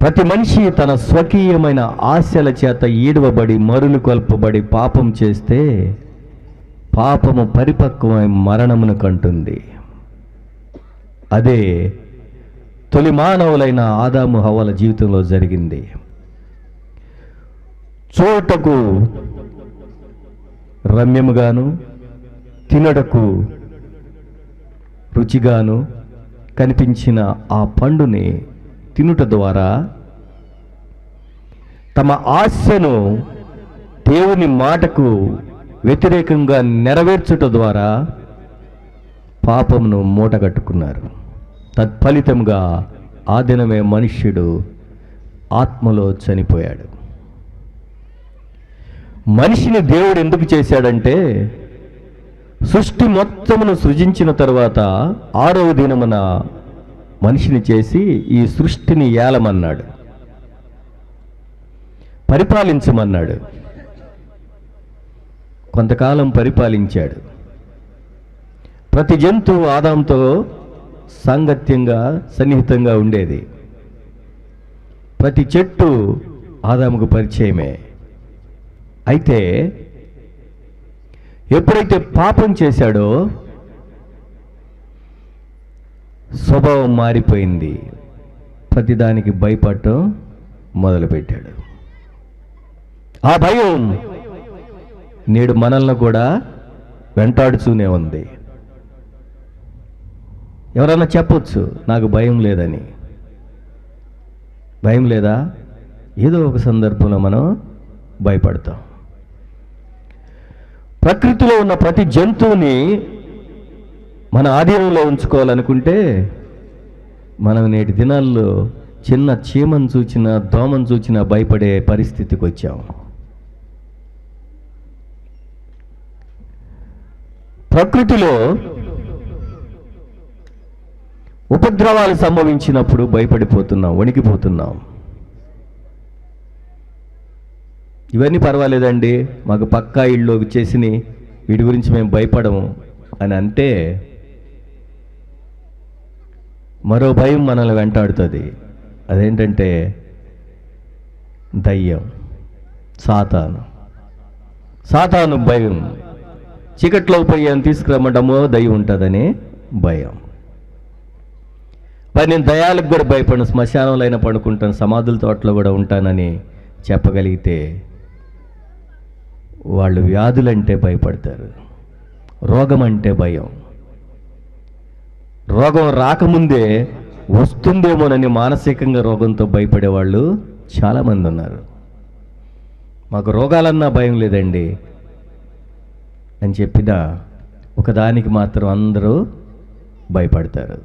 ప్రతి మనిషి తన స్వకీయమైన ఆశల చేత ఈడవబడి మరులు కొల్పబడి పాపం చేస్తే పాపము పరిపక్వమై మరణమును కంటుంది. అదే తొలి మానవులైన ఆదాము హవ్వల జీవితంలో జరిగింది. చూడటకు రమ్యముగాను తినడకు రుచిగాను కనిపించిన ఆ పండుని తినుట ద్వారా తమ ఆశను దేవుని మాటకు వ్యతిరేకంగా నెరవేర్చుట ద్వారా పాపమును మూటగట్టుకున్నారు. తత్ఫలితంగా ఆ దినమే మనుష్యుడు ఆత్మలో చనిపోయాడు. మనిషిని దేవుడు ఎందుకు చేశాడంటే, సృష్టి మొత్తమును సృజించిన తరువాత 6వ దినమున మనిషిని చేసి ఈ సృష్టిని ఏలమన్నాడు, పరిపాలించమన్నాడు. కొంతకాలం పరిపాలించాడు. ప్రతి జంతువు ఆదాంతో సాంగత్యంగా సన్నిహితంగా ఉండేది. ప్రతి చెట్టు ఆదాముకు పరిచయమే. అయితే ఎప్పుడైతే పాపం చేశాడో స్వభావం మారిపోయింది. ప్రతిదానికి భయపడటం మొదలుపెట్టాడు. ఆ భయం నేడు మనల్ని కూడా వెంటాడుతూనే ఉంది. ఎవరన్నా చెప్పొచ్చు, నాకు భయం లేదని. భయం లేదా? ఏదో ఒక సందర్భంలో మనం భయపడతాం. ప్రకృతిలో ఉన్న ప్రతి జంతువుని మన ఆధీనంలో ఉంచుకోవాలనుకుంటే మనం నేటి దినాల్లో చిన్న చీమను చూచినా దోమను చూచినా భయపడే పరిస్థితికి వచ్చాం. ప్రకృతిలో ఉపద్రవాలు సంభవించినప్పుడు భయపడిపోతున్నాం, వణికిపోతున్నాం. ఇవన్నీ పర్వాలేదండి, మాకు పక్కా ఇళ్ళు చేసిని, వీటి గురించి మేము భయపడము అని అంటే మరో భయం మనల్ని వెంటాడుతుంది. అదేంటంటే దయ్యం, సాతాను భయం. చీకట్లో పోయి అని తీసుకురమ్మటమో దయ్యం ఉంటుందని భయం. మరి నేను దయాలకు కూడా భయపడను, శ్మశానంలో అయినా పడుకుంటాను, సమాధుల తోటలో కూడా ఉంటానని చెప్పగలిగితే వాళ్ళు వ్యాధులంటే భయపడతారు, రోగం అంటే భయం. రోగం రాకముందే వస్తుందేమోనని మానసికంగా రోగంతో భయపడే వాళ్ళు చాలామంది ఉన్నారు. మాకు రోగాలన్నా భయం లేదండి అని చెప్పిన ఒకదానికి మాత్రం అందరూ భయపడతారు.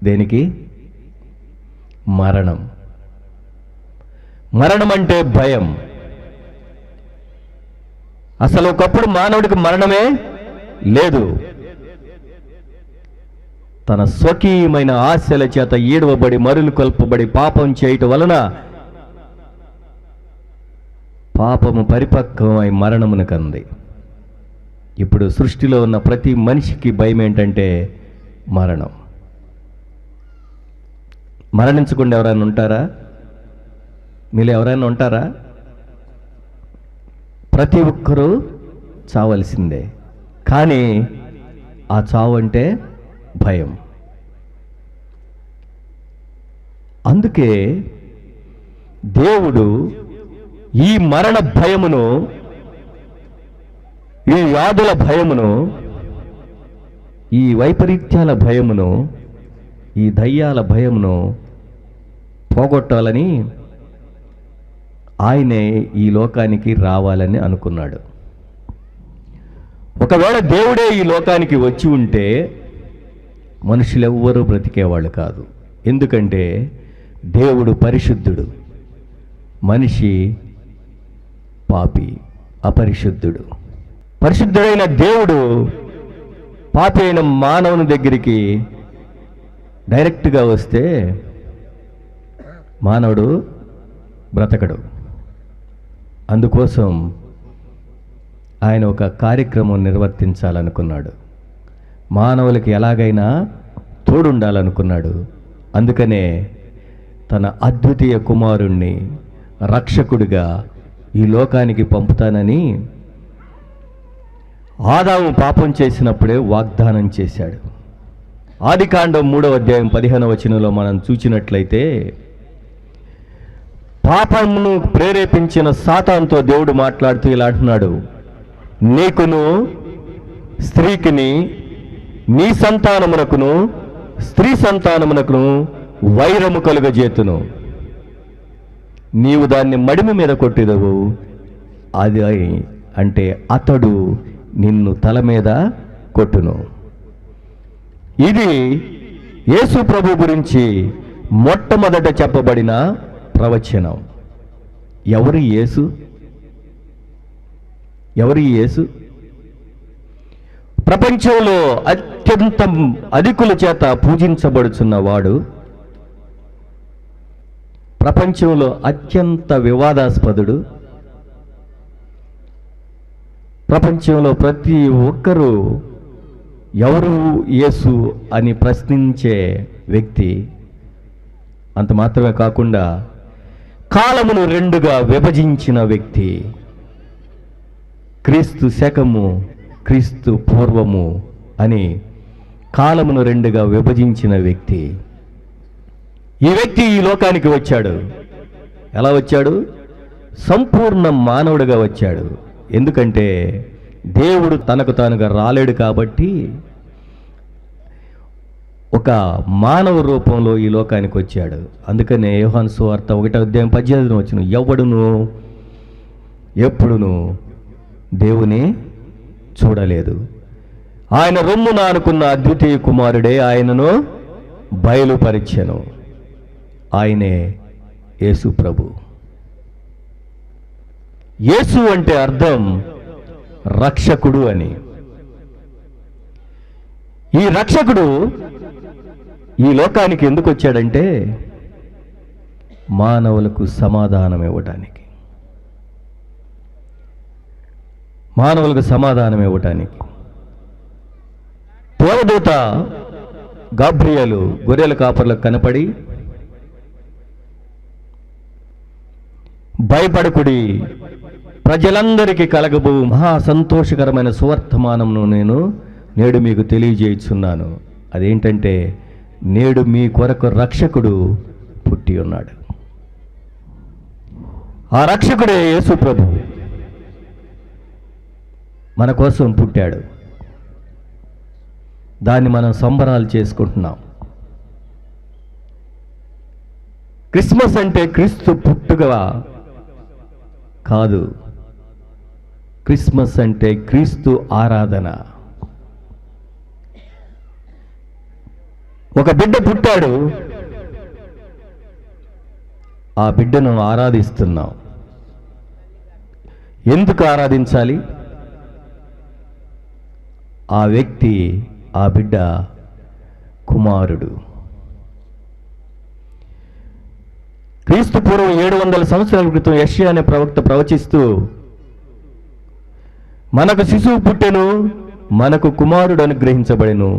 దేనికి? మరణం. మరణం అంటే భయం. అసలు ఒకప్పుడు మానవుడికి మరణమే లేదు. తన స్వకీయమైన ఆశల చేత ఈడవబడి మరులు కొల్పబడి పాపం చేయటం వలన పాపము పరిపక్వమై మరణమును కంది. ఇప్పుడు సృష్టిలో ఉన్న ప్రతి మనిషికి భయం ఏంటంటే మరణం. మరణించకుండా ఎవరైనా ఉంటారా? మీరు ఎవరైనా ఉంటారా? ప్రతి ఒక్కరూ చావలసిందే. కానీ ఆ చావు అంటే భయం. అందుకే దేవుడు ఈ మరణ భయమును, ఈ వ్యాధుల భయమును, ఈ వైపరీత్యాల భయమును, ఈ దయ్యాల భయమును పోగొట్టాలని ఆయనే ఈ లోకానికి రావాలని అనుకున్నాడు. ఒకవేళ దేవుడే ఈ లోకానికి వచ్చి ఉంటే మనుషులెవ్వరూ బ్రతికేవాళ్ళు కాదు. ఎందుకంటే దేవుడు పరిశుద్ధుడు, మనిషి పాపి, అపరిశుద్ధుడు. పరిశుద్ధుడైన దేవుడు పాపి అయిన మానవుని దగ్గరికి డైరెక్ట్గా వస్తే మానవుడు బ్రతకడు. అందుకోసం ఆయన ఒక కార్యక్రమం నిర్వర్తించాలనుకున్నాడు. మానవులకి ఎలాగైనా తోడుండాలనుకున్నాడు. అందుకనే తన అద్వితీయ కుమారుణ్ణి రక్షకుడిగా ఈ లోకానికి పంపుతానని ఆదాము పాపం చేసినప్పుడే వాగ్దానం చేశాడు. ఆదికాండం 3వ అధ్యాయం 15వ వచనంలో మనం చూసినట్లయితే, పాపమును ప్రేరేపించిన సాతానుతో దేవుడు మాట్లాడుతూ ఇలా అంటున్నాడు, నీకును స్త్రీకిని, నీ సంతానమునకును స్త్రీ సంతానమునకును వైరము కలుగజేతును. నీవు దాన్ని మడిమి మీద కొట్టిదవు, అది అంటే అతడు నిన్ను తల మీద కొట్టును. ఇది యేసు ప్రభు గురించి మొట్టమొదట చెప్పబడిన ప్రవచనం. ఎవరు యేసు? ఎవరు యేసు? ప్రపంచంలో అత్యంత అధికుల చేత పూజించబడుచున్నవాడు, ప్రపంచంలో అత్యంత వివాదాస్పదుడు, ప్రపంచంలో ప్రతి ఒక్కరూ ఎవరు యేసు అని ప్రశ్నించే వ్యక్తి. అంత మాత్రమే కాకుండా కాలమును రెండుగా విభజించిన వ్యక్తి. క్రీస్తు శకము, క్రీస్తు పూర్వము అని కాలమును రెండుగా విభజించిన వ్యక్తి. ఈ వ్యక్తి ఈ లోకానికి వచ్చాడు. ఎలా వచ్చాడు? సంపూర్ణ మానవుడిగా వచ్చాడు. ఎందుకంటే దేవుడు తనకు తానుగా రాలేడు కాబట్టి ఒక మానవ రూపంలో ఈ లోకానికి వచ్చాడు. అందుకనే యోహాను సువార్త 1:18 ఎవడును ఎప్పుడును దేవుని చూడలేదు, ఆయన రొమ్మున అనుకున్న అద్వితీయ కుమారుడే ఆయనను బయలుపరిచెను, ఆయనే యేసు ప్రభు. యేసు అంటే అర్థం రక్షకుడు అని. ఈ రక్షకుడు ఈ లోకానికి ఎందుకు వచ్చాడంటే మానవులకు సమాధానం ఇవ్వటానికి, మానవులకు సమాధానం ఇవ్వటానికి. దేవదూత గాబ్రియేలు గొర్రెల కాపర్లకు కనపడి, భయపడకుడి, ప్రజలందరికీ కలగబో మహా సంతోషకరమైన సువర్తమానమును నేను నేడు మీకు తెలియజేయుచున్నాను. అదేంటంటే నేడు మీ కొరకు రక్షకుడు పుట్టి ఉన్నాడు. ఆ రక్షకుడే యేసు ప్రభు మన కోసం పుట్టాడు. దాన్ని మనం సంబరాలు చేసుకుంటున్నాం. క్రిస్మస్ అంటే క్రీస్తు పుట్టుక కాదు, క్రిస్మస్ అంటే క్రీస్తు ఆరాధన. ఒక బిడ్డ పుట్టాడు, ఆ బిడ్డను ఆరాధిస్తున్నాం. ఎందుకు ఆరాధించాలి? ఆ వ్యక్తి, ఆ బిడ్డ కుమారుడు. క్రీస్తు పూర్వం 700 సంవత్సరాల క్రితం యెషయా అనే ప్రవక్త ప్రవచిస్తూ, మనకు శిశువు పుట్టెను, మనకు కుమారుడు అనుగ్రహించబడెను,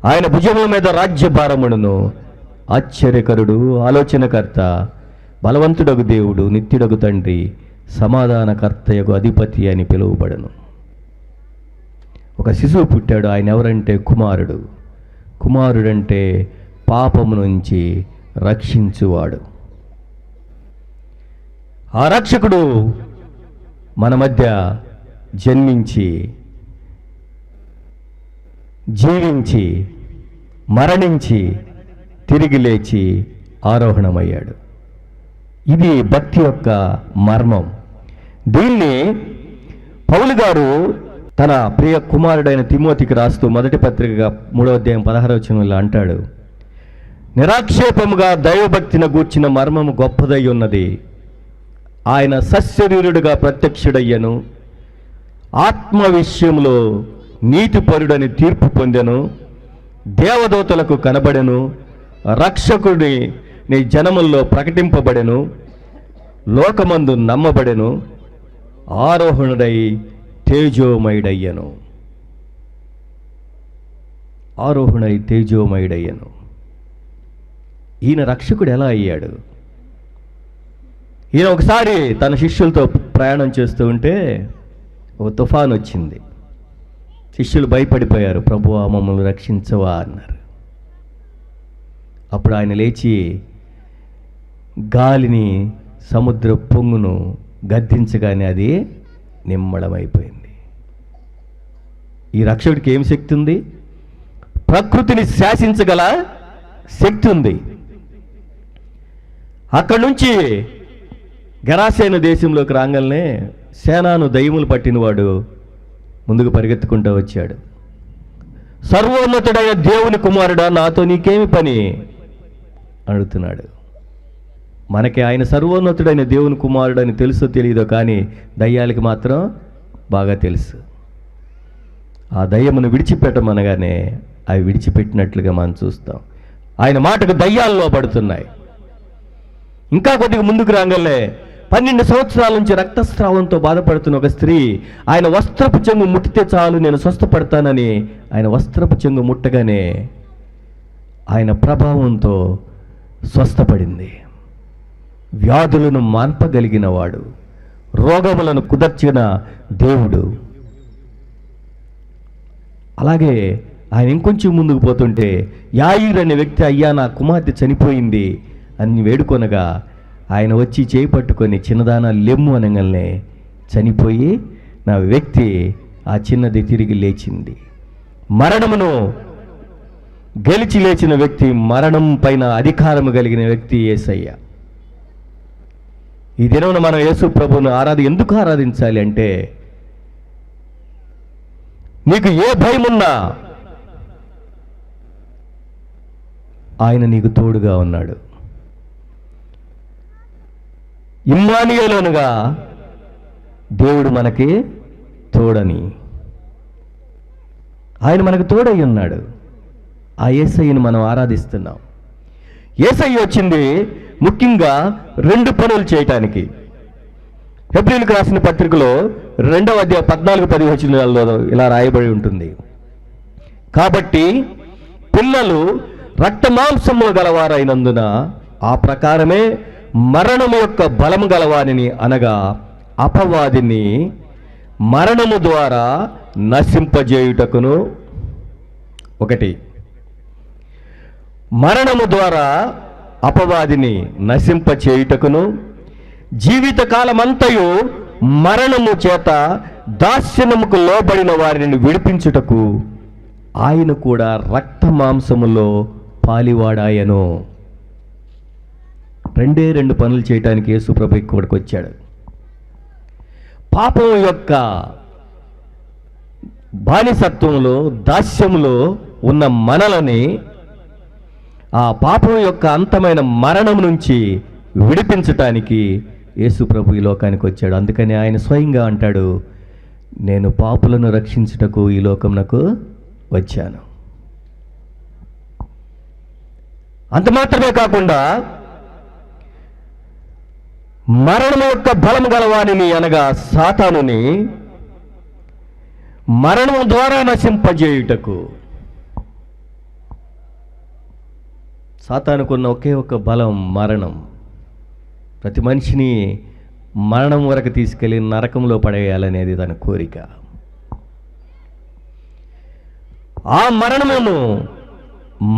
ఆయన భుజముల మీద రాజ్యభారముడును, ఆశ్చర్యకరుడు, ఆలోచనకర్త, బలవంతుడగు దేవుడు, నిత్యుడగు తండ్రి, సమాధానకర్తయగు అధిపతి అని పిలువబడను. ఒక శిశువు పుట్టాడు. ఆయన ఎవరంటే కుమారుడు. కుమారుడంటే పాపము నుంచి రక్షించువాడు. ఆ రక్షకుడు మన మధ్య జన్మించి, జీవించి, మరణించి, తిరిగి లేచి ఆరోహణమయ్యాడు. ఇది భక్తి యొక్క మర్మం. దీన్ని పౌలు గారు తన ప్రియ కుమారుడైన తిమోతికి రాస్తూ మొదటి పత్రికగా 3:16 అంటాడు, నిరాక్షేపముగా దైవభక్తిని గూర్చిన మర్మము గొప్పదై ఉన్నది. ఆయన సశరీరుడుగా ప్రత్యక్షుడయ్యను, ఆత్మ విషయంలో నీతిపరుడని తీర్పు పొందెను, దేవదూతలకు కనబడెను, రక్షకుడి నీ జనముల్లో ప్రకటింపబడెను, లోకమందు నమ్మబడెను, ఆరోహణుడై తేజోమయుడయ్యను. ఆరోహణై తేజోమయుడయ్యను. ఈయన రక్షకుడు ఎలా అయ్యాడు? ఈయన ఒకసారి తన శిష్యులతో ప్రయాణం చేస్తూ ఉంటే ఒక తుఫాన్ వచ్చింది. శిష్యులు భయపడిపోయారు. ప్రభువా మమ్మల్ని రక్షించవా అన్నారు. అప్పుడు ఆయన లేచి గాలిని, సముద్ర పొంగును గద్దించగానే అది నిమ్మడమైపోయింది. ఈ రక్షకుడికి ఏం శక్తి ఉంది? ప్రకృతిని శాసించగల శక్తి ఉంది. అక్కడి నుంచి గెరాసేను దేశంలోకి రాగానే సేనాను దయ్యములు పట్టినవాడు ముందుకు పరిగెత్తుకుంటూ వచ్చాడు. సర్వోన్నతుడైన దేవుని కుమారుడా, నాతో నీకేమి పని అడుగుతున్నాడు. మనకి ఆయన సర్వోన్నతుడైన దేవుని కుమారుడని తెలుసో తెలియదో కానీ దయ్యాలకి మాత్రం బాగా తెలుసు. ఆ దయ్యమును విడిచిపెట్టమనగానే అవి విడిచిపెట్టినట్లుగా మనం చూస్తాం. ఆయన మాటకు దయ్యాల్లో పడుతున్నాయి. ఇంకా కొద్దిగా ముందుకు రాగలే 12 సంవత్సరాల నుంచి రక్తస్రావంతో బాధపడుతున్న ఒక స్త్రీ ఆయన వస్త్రపు చెంగు ముట్టితే చాలు నేను స్వస్థపడతానని ఆయన వస్త్రపు చెంగు ముట్టగానే ఆయన ప్రభావంతో స్వస్థపడింది. వ్యాధులను మాన్పగలిగిన వాడు, రోగములను కుదర్చిన దేవుడు. అలాగే ఆయన ఇంకొంచెం ముందుకు పోతుంటే యాయిర్ అనే వ్యక్తి, అయ్యా నా కుమార్తె చనిపోయింది అని వేడుకొనగా ఆయన వచ్చి చేయి పట్టుకొని చిన్నదాన లెమ్ము అనగానే చనిపోయి నా వ్యక్తి ఆ చిన్నది తిరిగి లేచింది. మరణమును గెలిచి లేచిన వ్యక్తి, మరణం పైన అధికారము కలిగిన వ్యక్తి యేసయ్య. ఈ దినమున మనం యేసు ప్రభువును ఎందుకు ఆరాధించాలి అంటే, నీకు ఏ భయమున్నా ఆయన నీకు తోడుగా ఉన్నాడు. ఇమ్మానుయేలుగా దేవుడు మనకి తోడని, ఆయన మనకు తోడై ఉన్నాడు. ఆ యేసయ్యను మనం ఆరాధిస్తున్నాం. యేసయ్య వచ్చింది ముఖ్యంగా 2 పనులు చేయటానికి. హెబ్రీయులకు రాసిన పత్రికలో 2వ అధ్యాయం 14-15 వచనాల్లో ఇలా రాయబడి ఉంటుంది. కాబట్టి పిల్లలు రక్తమాంసములు గలవారైనందున ఆ ప్రకారమే మరణము యొక్క బలము గలవారిని, అనగా అపవాదిని మరణము ద్వారా నశింపజేయుటకును, ఒకటి మరణము ద్వారా అపవాదిని నశింపచేయుటకును, జీవితకాలమంతయు మరణము చేత దాస్యముకు లోబడిన వారిని విడిపించుటకు ఆయన కూడా రక్త మాంసములో పాలివాడాయను. 2 పనులు చేయటానికి యేసు ప్రభు ఇక్కడికి వచ్చాడు. పాపం యొక్క బానిసత్వంలో, దాస్యములో ఉన్న మనలని ఆ పాపం యొక్క అంతమైన మరణం నుంచి విడిపించటానికి యేసు ప్రభు ఈ లోకానికి వచ్చాడు. అందుకని ఆయన స్వయంగా అంటాడు, నేను పాపులను రక్షించుటకు ఈ లోకమునకు వచ్చాను. అంత మాత్రమే కాకుండా మరణం యొక్క బలం గలవానిని, అనగా సాతానుని మరణం ద్వారా నశింపజేయుటకు. సాతానుకున్న ఒకే ఒక బలం మరణం. ప్రతి మనిషిని మరణం వరకు తీసుకెళ్ళి నరకంలో పడేయాలనేది తన కోరిక. ఆ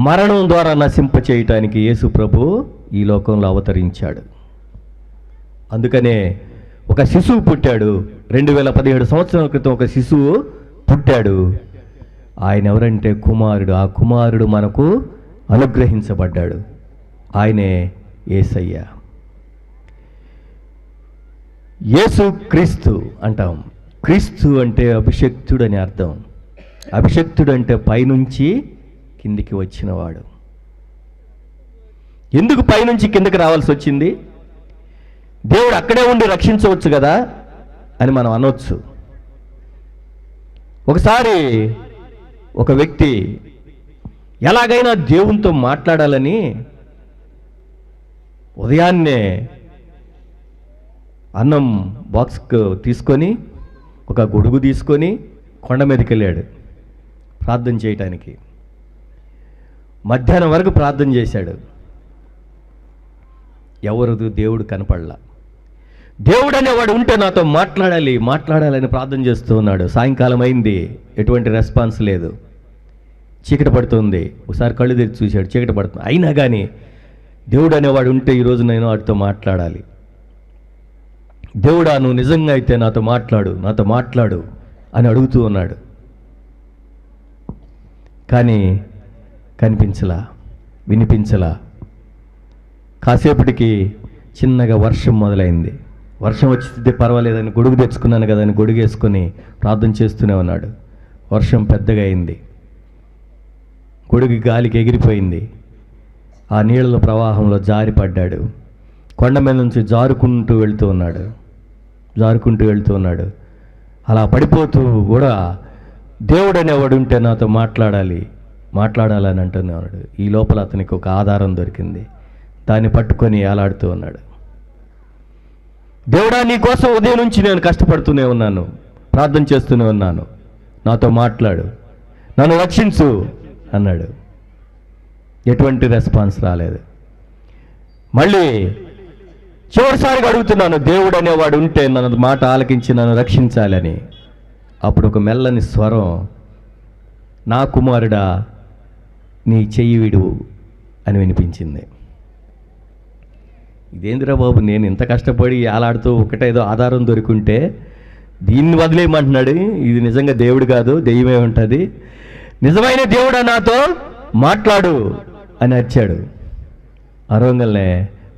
మరణం ద్వారా నశింపచేయటానికి యేసు ప్రభు ఈ లోకంలో అవతరించాడు. అందుకనే ఒక శిశువు పుట్టాడు. 2017 సంవత్సరాల క్రితం ఒక శిశువు పుట్టాడు. ఆయన ఎవరంటే కుమారుడు. ఆ కుమారుడు మనకు అనుగ్రహించబడ్డాడు. ఆయనే యేసయ్య. యేసు క్రీస్తు అంటాం. క్రీస్తు అంటే అభిషక్తుడు అని అర్థం. అభిషక్తుడు అంటే పైనుంచి కిందికి వచ్చినవాడు. ఎందుకు పైనుంచి కిందకి రావాల్సి వచ్చింది? దేవుడు అక్కడే ఉండి రక్షించవచ్చు కదా అని మనం అనొచ్చు. ఒకసారి ఒక వ్యక్తి ఎలాగైనా దేవునితో మాట్లాడాలని ఉదయాన్నే అన్నం బాక్స్కు తీసుకొని ఒక గొడుగు తీసుకొని కొండ మీదకి వెళ్ళాడు ప్రార్థన చేయటానికి. మధ్యాహ్నం వరకు ప్రార్థన చేశాడు. ఎవరు దేవుడు కనపడలా. దేవుడు అనేవాడు ఉంటే నాతో మాట్లాడాలని ప్రార్థన చేస్తూ ఉన్నాడు. సాయంకాలం అయింది, ఎటువంటి రెస్పాన్స్ లేదు. చీకటి పడుతుంది. ఒకసారి కళ్ళు తెరిచి చూశాడు, చీకటి పడుతుంది. అయినా కానీ దేవుడు అనేవాడు ఉంటే ఈరోజు నేను వాడితో మాట్లాడాలి. దేవుడా, నువ్వు నిజంగా అయితే నాతో మాట్లాడు అని అడుగుతూ ఉన్నాడు. కానీ కనిపించలా, వినిపించలా. కాసేపటికి చిన్నగా వర్షం మొదలైంది. వర్షం వచ్చితే పర్వాలేదని గొడుగు తెచ్చుకున్నాను కదా అని గొడుగు వేసుకొని ప్రార్థన చేస్తూనే ఉన్నాడు. వర్షం పెద్దగా అయింది. గొడుగు గాలికి ఎగిరిపోయింది. ఆ నీళ్ళ ప్రవాహంలో జారిపడ్డాడు. కొండ మీద నుంచి జారుకుంటూ వెళ్తూ ఉన్నాడు. అలా పడిపోతూ కూడా దేవుడు అనేవాడు ఉంటే నాతో మాట్లాడాలని అంటున్నాడు. ఈ లోపల అతనికి ఒక ఆధారం దొరికింది. దాన్ని పట్టుకొని ఏలాడుతూ ఉన్నాడు. దేవుడా, నీ కోసం ఉదయం నుంచి నేను కష్టపడుతూనే ఉన్నాను, ప్రార్థన చేస్తూనే ఉన్నాను, నాతో మాట్లాడు, నన్ను రక్షించు అన్నాడు. ఎటువంటి రెస్పాన్స్ రాలేదు. మళ్ళీ చివరిసారిగా అడుగుతున్నాను, దేవుడు అనేవాడు ఉంటే నన్ను మాట ఆలకించి నన్ను రక్షించాలని. అప్పుడు ఒక మెల్లని స్వరం, నా కుమారుడా నీ చెయ్యి విడువు అని వినిపించింది. ఇదేందిరా బాబు, నేను ఇంత కష్టపడి ఆలాడుతూ ఒకటేదో ఆధారం దొరికింటే దీన్ని వదిలేయమంటున్నాడు. ఇది నిజంగా దేవుడు కాదు, దెయ్యమే ఉంటుంది. నిజమైన దేవుడా నాతో మాట్లాడు అని అరిచాడు. అరవంగల్నే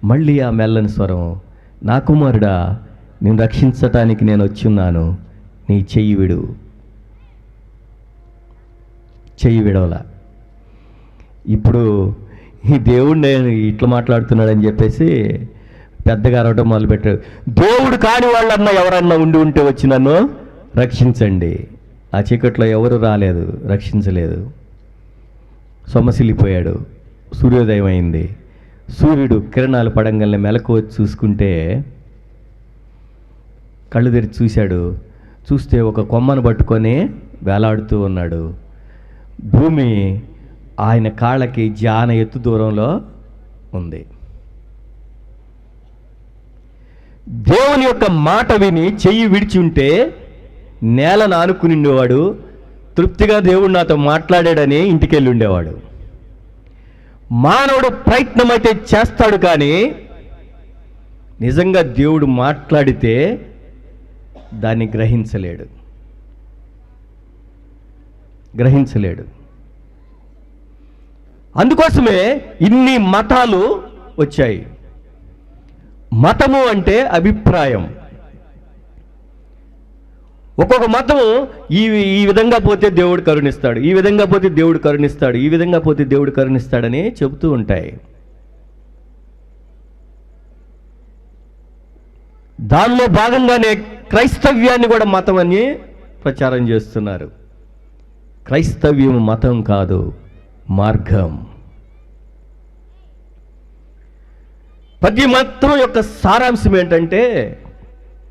మళ్ళీ ఆ మెల్లని స్వరం, నా కుమారుడా నేను రక్షించటానికి నేను వచ్చున్నాను, నీ చెయ్యి విడు. చెయ్యి విడవలా. ఇప్పుడు ఈ దేవుడు నేను ఇట్లా మాట్లాడుతున్నాడని చెప్పేసి పెద్దగా అరవటం మొదలుపెట్టాడు. దేవుడు కాని వాళ్ళన్నా ఎవరన్నా ఉంటే వచ్చి నన్ను రక్షించండి. ఆ చీకట్లో ఎవరు రాలేదు, రక్షించలేదు. సొమ్మసిల్లిపోయాడు. సూర్యోదయం అయింది. సూర్యుడు కిరణాలు పడంగానే మెలకు వచ్చి చూసుకుంటే కళ్ళు తెరిచి చూశాడు. చూస్తే ఒక కొమ్మను పట్టుకొని వేలాడుతూ ఉన్నాడు. భూమి ఆయన కాళ్ళకి జాన ఎత్తు దూరంలో ఉంది. దేవుని యొక్క మాట విని చెయ్యి విడిచి ఉంటే నేలను ఆనుకుని ఉండేవాడు. తృప్తిగా దేవుడు నాతో మాట్లాడాడని ఇంటికి వెళ్ళి ఉండేవాడు. మానవుడు ప్రయత్నం అయితే చేస్తాడు, కానీ నిజంగా దేవుడు మాట్లాడితే దాన్ని గ్రహించలేడు. అందుకోసమే ఇన్ని మతాలు వచ్చాయి. మతము అంటే అభిప్రాయం. ఒక్కొక్క మతం ఈ విధంగా పోతే దేవుడు కరుణిస్తాడు, ఈ విధంగా పోతే దేవుడు కరుణిస్తాడు, ఈ విధంగా పోతే దేవుడు కరుణిస్తాడని చెబుతూ ఉంటాయి. దానిలో భాగంగానే క్రైస్తవ్యాన్ని కూడా మతం అని ప్రచారం చేస్తున్నారు. క్రైస్తవ్యం మతం కాదు, మార్గం. ప్రతి మతం యొక్క సారాంశం ఏంటంటే,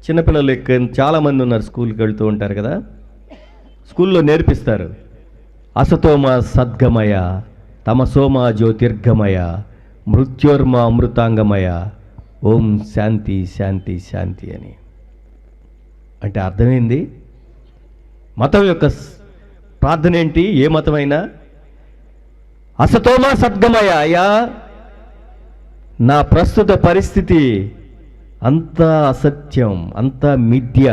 చిన్నపిల్లలు చాలామంది ఉన్నారు, స్కూల్కి వెళ్తూ ఉంటారు కదా, స్కూల్లో నేర్పిస్తారు. అసతోమ సద్గమయ, తమసోమ జ్యోతిర్గమయ, మృత్యోర్మ అమృతాంగమయ, ఓం శాంతి శాంతి శాంతి అని. అంటే అర్థమైంది. మతం యొక్క ప్రార్థన ఏంటి? ఏ మతమైనా అసతోమ సద్గమయ, అయ్యా నా ప్రస్తుత పరిస్థితి అంతా అసత్యం, అంతా మిథ్య,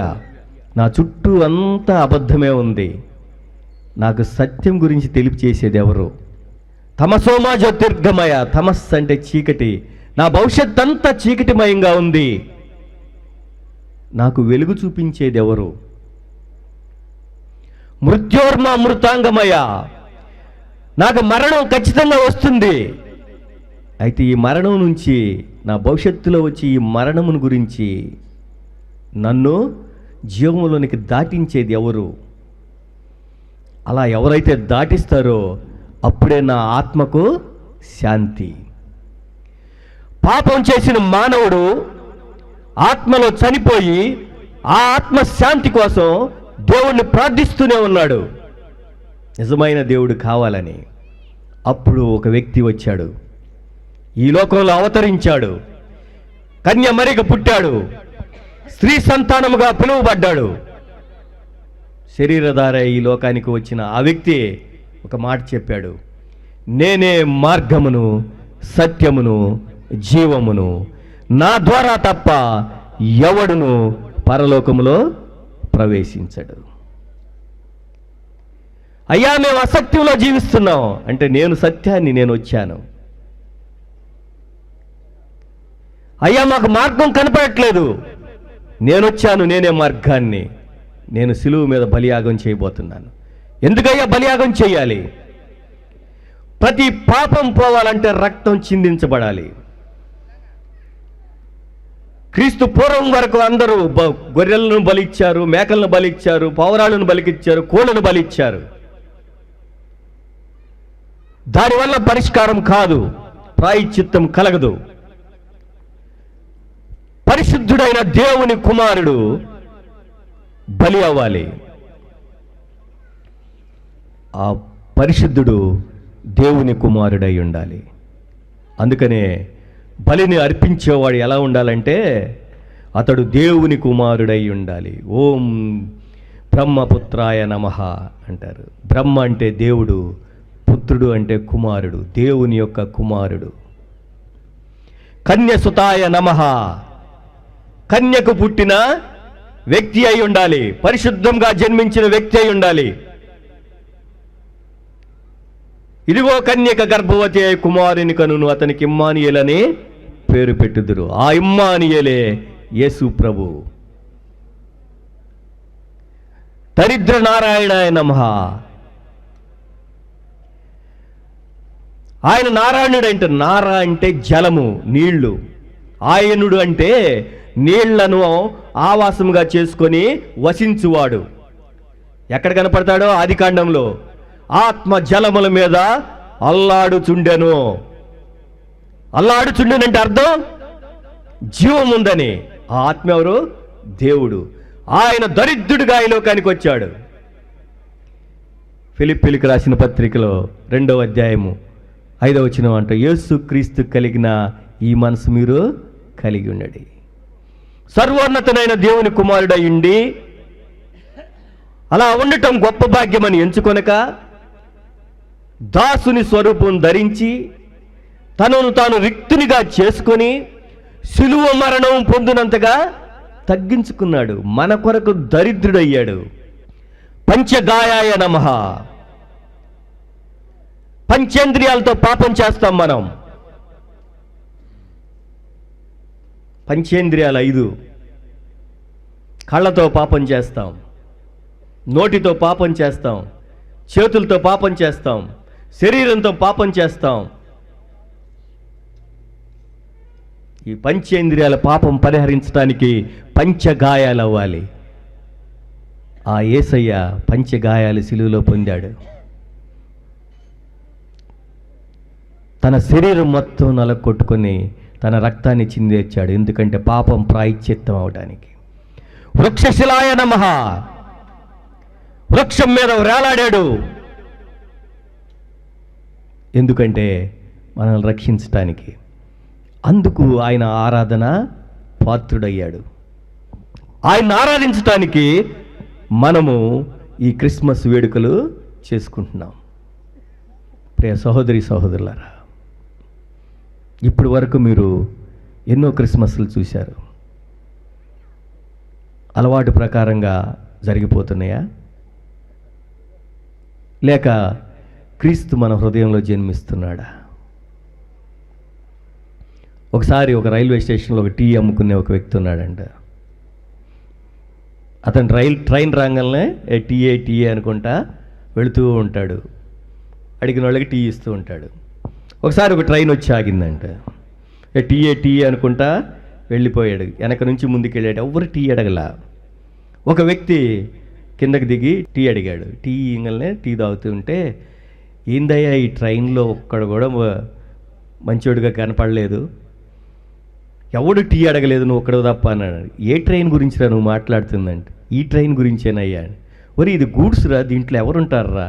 నా చుట్టూ అంతా అబద్ధమే ఉంది, నాకు సత్యం గురించి తెలియచేసేది ఎవరు? తమసోమ జ్యోతిర్గమయ, తమస్ అంటే చీకటి, నా భవిష్యత్ అంతా చీకటిమయంగా ఉంది, నాకు వెలుగు చూపించేది ఎవరు? మృత్యోర్మ అమృతాంగమయ, నాకు మరణం ఖచ్చితంగా వస్తుంది, అయితే ఈ మరణం నుంచి, నా భవిష్యత్తులో వచ్చి ఈ మరణమును గురించి నన్ను జీవంలోనికి దాటించేది ఎవరు? అలా ఎవరైతే దాటిస్తారో అప్పుడే నా ఆత్మకు శాంతి. పాపం చేసిన మానవుడు ఆత్మలో చనిపోయి ఆ ఆత్మ శాంతి కోసం దేవుణ్ణి ప్రార్థిస్తూనే ఉన్నాడు, నిజమైన దేవుడు కావాలని. అప్పుడు ఒక వ్యక్తి వచ్చాడు, ఈ లోకంలో అవతరించాడు, కన్యమరిగ పుట్టాడు, స్త్రీ సంతానముగా పిలువబడ్డాడు. శరీరధార ఈ లోకానికి వచ్చిన ఆ వ్యక్తి ఒక మాట చెప్పాడు, నేనే మార్గమును సత్యమును జీవమును, నా ద్వారా తప్ప ఎవడును పరలోకములో ప్రవేశించడు. అయ్యా మేము అసత్యంలో జీవిస్తున్నాం అంటే, నేను సత్యాన్ని, నేను వచ్చాను. అయ్యా మాకు మార్గం కనపడట్లేదు, నేను వచ్చాను, నేనే మార్గాన్ని, నేను సిలువ మీద బలియాగం చేయబోతున్నాను. ఎందుకయ్యా బలియాగం చేయాలి? ప్రతి పాపం పోవాలంటే రక్తం చిందించబడాలి. క్రీస్తు పూర్వం వరకు అందరూ గొర్రెలను బలిచ్చారు, మేకలను బలిచ్చారు, పౌరాలను బలికిచ్చారు, కోళ్ళను బలిచ్చారు. దానివల్ల పరిష్కారం కాదు, ప్రాయశ్చిత్తం కలగదు. పరిశుద్ధుడైన దేవుని కుమారుడు బలి అవ్వాలి. ఆ పరిశుద్ధుడు దేవుని కుమారుడై ఉండాలి. అందుకనే బలిని అర్పించేవాడు ఎలా ఉండాలంటే అతడు దేవుని కుమారుడై ఉండాలి. ఓం బ్రహ్మపుత్రాయ నమః అంటారు. బ్రహ్మ అంటే దేవుడు, పుత్రుడు అంటే కుమారుడు, దేవుని యొక్క కుమారుడు. కన్యసుతాయ నమః, కన్యకు పుట్టిన వ్యక్తి అయి ఉండాలి, పరిశుద్ధంగా జన్మించిన వ్యక్తి అయి ఉండాలి. ఇదిగో కన్యక గర్భవతి అయి కుమారుని కనును, అతనికి ఇమ్మానుయేలని పేరు పెట్టుదురు. ఆ ఇమ్మానుయేలే యేసు ప్రభు. దరిద్ర నారాయణాయ నమః, ఆయన నారాయణుడు అంటే, నారా అంటే జలము, నీళ్లు. ఆయనుడు అంటే నీళ్లను ఆవాసంగా చేసుకొని వసించువాడు. ఎక్కడ కనపడతాడో ఆదికాండంలో, ఆత్మ జలముల మీద అల్లాడుచుండెను. అల్లాడుచుండెనంటే అర్థం జీవం ఉందని. ఆ ఆత్మ ఎవరు? దేవుడు. ఆయన దరిద్రుడిగా ఈ లోకానికి వచ్చాడు. ఫిలిప్పీలకు రాసిన పత్రికలో 2వ అధ్యాయము 5వ వచనం అంట, యేసు క్రీస్తు కలిగిన ఈ మనసు మీరు కలిగి ఉండండి. సర్వోన్నతమైన దేవుని కుమారుడై ఉండి అలా ఉండటం గొప్ప భాగ్యమని ఎంచుకొనక దాసుని స్వరూపం ధరించి తనను తాను రిక్తునిగా చేసుకొని శిలువ మరణం పొందినంతగా తగ్గించుకున్నాడు. మన కొరకు దరిద్రుడయ్యాడు. పంచగాయాయ నమః. పంచేంద్రియాలతో పాపం చేస్తాం మనం. పంచేంద్రియాలు 5. కళ్ళతో పాపం చేస్తాం, నోటితో పాపం చేస్తాం, చేతులతో పాపం చేస్తాం, శరీరంతో పాపం చేస్తాం. ఈ పంచేంద్రియాల పాపం పరిహరించడానికి పంచగాయాలు అవ్వాలి. ఆ యేసయ్య పంచగాయాలు సిలువలో పొందాడు. తన శరీరం మొత్తం నలగొట్టుకొని తన రక్తాన్ని చిందేర్చాడు. ఎందుకంటే పాపం ప్రాయశ్చిత్తం అవడానికి. వృక్షశిలాయ నమః, వృక్షం మీద వేలాడాడు. ఎందుకంటే మనల్ని రక్షించటానికి. అందుకు ఆయన ఆరాధన పాత్రుడయ్యాడు. ఆయన ఆరాధించటానికి మనము ఈ క్రిస్మస్ వేడుకలు చేసుకుంటున్నాం. ప్రియ సహోదరి సహోదరులారా, ఇప్పటి వరకు మీరు ఎన్నో క్రిస్మస్లు చూశారు. అలవాటు ప్రకారంగా జరిగిపోతున్నాయా? లేక క్రీస్తు మన హృదయంలో జన్మిస్తున్నాడా? ఒకసారి ఒక రైల్వే స్టేషన్లో ఒక టీ అమ్ముకునే ఒక వ్యక్తి ఉన్నాడంట. అతను ట్రైన్ రాగానే టీ అనుకుంటా వెళుతూ ఉంటాడు. అడిగిన వాళ్ళకి టీ ఇస్తూ ఉంటాడు. ఒకసారి ఒక ట్రైన్ వచ్చి ఆగిందంట. టీ అనుకుంటా వెళ్ళిపోయాడు. వెనక నుంచి ముందుకు వెళ్ళాడు. ఎవరు టీ అడగలా. ఒక వ్యక్తి కిందకి దిగి టీ అడిగాడు. టీ ఇంగల్నే టీ తాగుతూ ఉంటే, ఏందయ్యా ఈ ట్రైన్లో ఒక్కడు కూడా మంచోడుగా కనపడలేదు, ఎవడు టీ అడగలేదు, నువ్వు ఒక్కడు తప్ప అన్నాడు. ఏ ట్రైన్ గురించిరా నువ్వు మాట్లాడుతుందంటే, ఈ ట్రైన్ గురించేనయ్యా. ఒరే ఇది గూడ్స్ రా, దీంట్లో ఎవరుంటారా?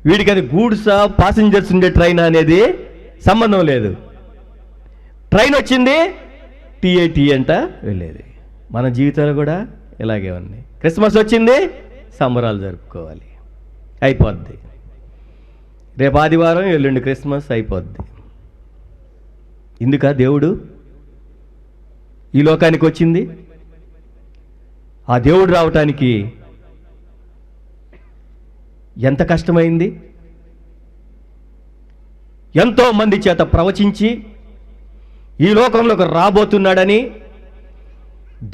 వీడికి అది గూడ్సా పాసింజర్స్ ఉండే ట్రైన్ అనేది సంబంధం లేదు. ట్రైన్ వచ్చింది, టీ అంట వెళ్ళేది. మన జీవితాలు కూడా ఇలాగే ఉన్నాయి. క్రిస్మస్ వచ్చింది, సంబరాలు జరుపుకోవాలి, అయిపోద్ది. రేపు ఆదివారం, ఎల్లుండి క్రిస్మస్, అయిపోద్ది. ఇందుక దేవుడు ఈ లోకానికి వచ్చింది? ఆ దేవుడు రావటానికి ఎంత కష్టమైంది? ఎంతో మంది చేత ప్రవచించి ఈ లోకంలోకి రాబోతున్నాడని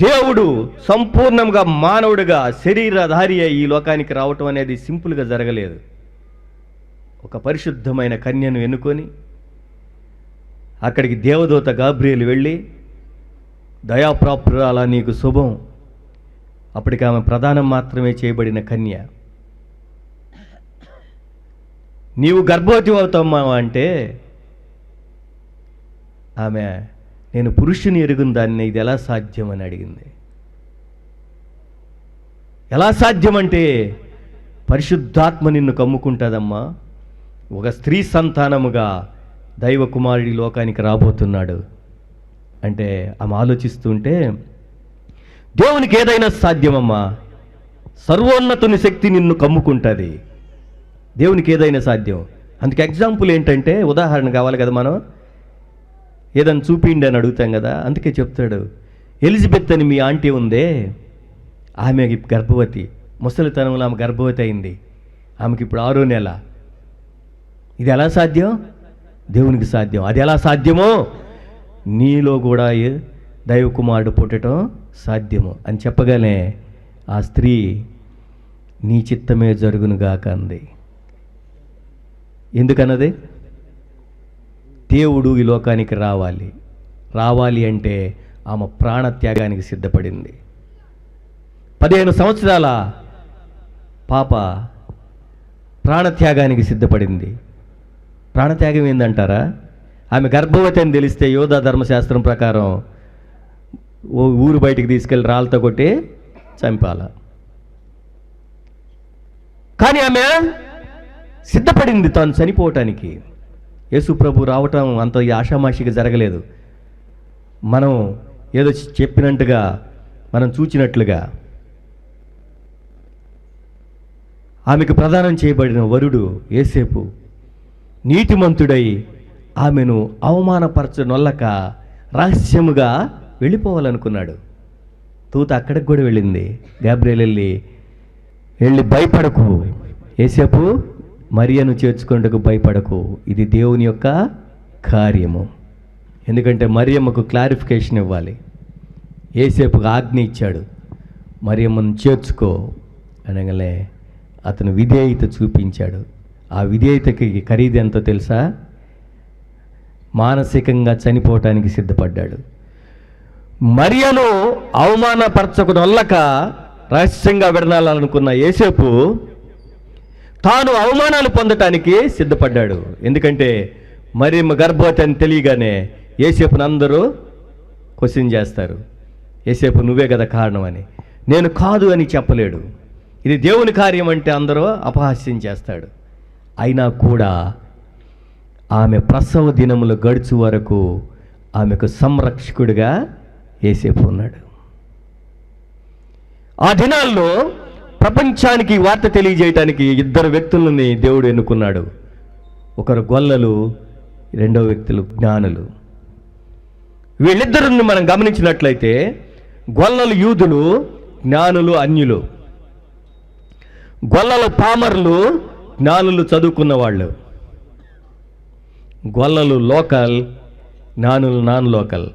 దేవుడు సంపూర్ణంగా మానవుడిగా శరీరధారి అయి ఈ లోకానికి రావటం అనేది సింపుల్గా జరగలేదు. ఒక పరిశుద్ధమైన కన్యను ఎన్నుకొని అక్కడికి దేవదూత గాబ్రియేలు వెళ్ళి దయాప్రాప్తురాలా నీకు శుభం. అప్పటికి ఆమె ప్రధానం మాత్రమే చేయబడిన కన్య. నీవు గర్భవతి అవుతామా అంటే ఆమె నేను పురుషుని ఎరుగున దాన్ని ఇది ఎలా సాధ్యం అని అడిగింది. ఎలా సాధ్యం అంటే పరిశుద్ధాత్మ నిన్ను కమ్ముకుంటుందమ్మా. ఒక స్త్రీ సంతానముగా దైవ కుమారుడి లోకానికి రాబోతున్నాడు అంటే ఆమె ఆలోచిస్తుంటే దేవునికి ఏదైనా సాధ్యమమ్మా. సర్వోన్నతుని శక్తి నిన్ను కమ్ముకుంటుంది. దేవునికి ఏదైనా సాధ్యం. అందుకే ఎగ్జాంపుల్ ఏంటంటే ఉదాహరణ కావాలి కదా, మనం ఏదైనా చూపిండి అని అడుగుతాం కదా. అందుకే చెప్తాడు, ఎలిజబెత్ అని మీ ఆంటీ ఉందే, ఆమె గర్భవతి, ముసలితనంలో ఆమె గర్భవతి అయింది, ఆమెకి ఇప్పుడు 6వ నెల. ఇది ఎలా సాధ్యం? దేవునికి సాధ్యం. అది ఎలా సాధ్యమో నీలో కూడా దైవ కుమారుడు పుట్టడం సాధ్యము అని చెప్పగానే ఆ స్త్రీ నీ చిత్తమే జరుగునుగాక అంది. ఎందుకన్నది? దేవుడు ఈ లోకానికి రావాలి అంటే ఆమె ప్రాణత్యాగానికి సిద్ధపడింది. 15 సంవత్సరాల పాప ప్రాణత్యాగానికి సిద్ధపడింది. ప్రాణత్యాగం ఏందంటారా? ఆమె గర్భవతి అని తెలిస్తే యోధా ధర్మశాస్త్రం ప్రకారం ఊరు బయటికి తీసుకెళ్ళి రాళ్ళతో కొట్టి చంపాల. కానీ ఆమె సిద్ధపడింది తాను చనిపోవటానికి. యేసు ప్రభు రావటం అంత ఆషామాషిగా జరగలేదు. మనం ఏదో చెప్పినట్టుగా, మనం చూచినట్లుగా. ఆమెకు ప్రదానం చేయబడిన వరుడు యేసేపు నీతిమంతుడై ఆమెను అవమానపరచనొల్లక రహస్యముగా వెళ్ళిపోవాలనుకున్నాడు. తూత అక్కడికి కూడా వెళ్ళింది. గాబ్రియెల్ వెళ్ళి భయపడకు యేసేపు, మరియను చేర్చుకుంటకు భయపడకు, ఇది దేవుని యొక్క కార్యము. ఎందుకంటే మరియమ్మకు క్లారిఫికేషన్ ఇవ్వాలి. యేసేపుకు ఆజ్ఞ ఇచ్చాడు, మరియమ్మను చేర్చుకో అనగానే అతను విధేయత చూపించాడు. ఆ విధేయతకి ఖరీదు ఎంతో తెలుసా? మానసికంగా చనిపోవటానికి సిద్ధపడ్డాడు. మరియను అవమానపరచకునొల్లక రహస్యంగా విడనాలనుకున్న యేసేపు తాను అవమానాలు పొందటానికి సిద్ధపడ్డాడు. ఎందుకంటే మరియమ్మ గర్భవతి అని తెలియగానే యేసేపును అందరూ క్వశ్చన్ చేస్తారు. యేసేపు నువ్వే కదా కారణం అని. నేను కాదు అని చెప్పలేడు. ఇది దేవుని కార్యం అంటే అందరూ అపహాస్యం చేస్తాడు. అయినా కూడా ఆమె ప్రసవ దినములు గడుచు వరకు ఆమెకు సంరక్షకుడిగా యేసేపు ఉన్నాడు. ఆ దినాల్లో ప్రపంచానికి వార్త తెలియజేయటానికి 2 వ్యక్తులని దేవుడు ఎన్నుకున్నాడు. ఒకరు గొల్లలు, రెండవ వ్యక్తులు జ్ఞానులు. వీళ్ళిద్దరిని మనం గమనించినట్లయితే గొల్లలు యూదులు, జ్ఞానులు అన్యులు. గొల్లలు పామర్లు, జ్ఞానులు చదువుకున్న వాళ్ళు. గొల్లలు లోకల్, జ్ఞానులు నాన్ లోకల్.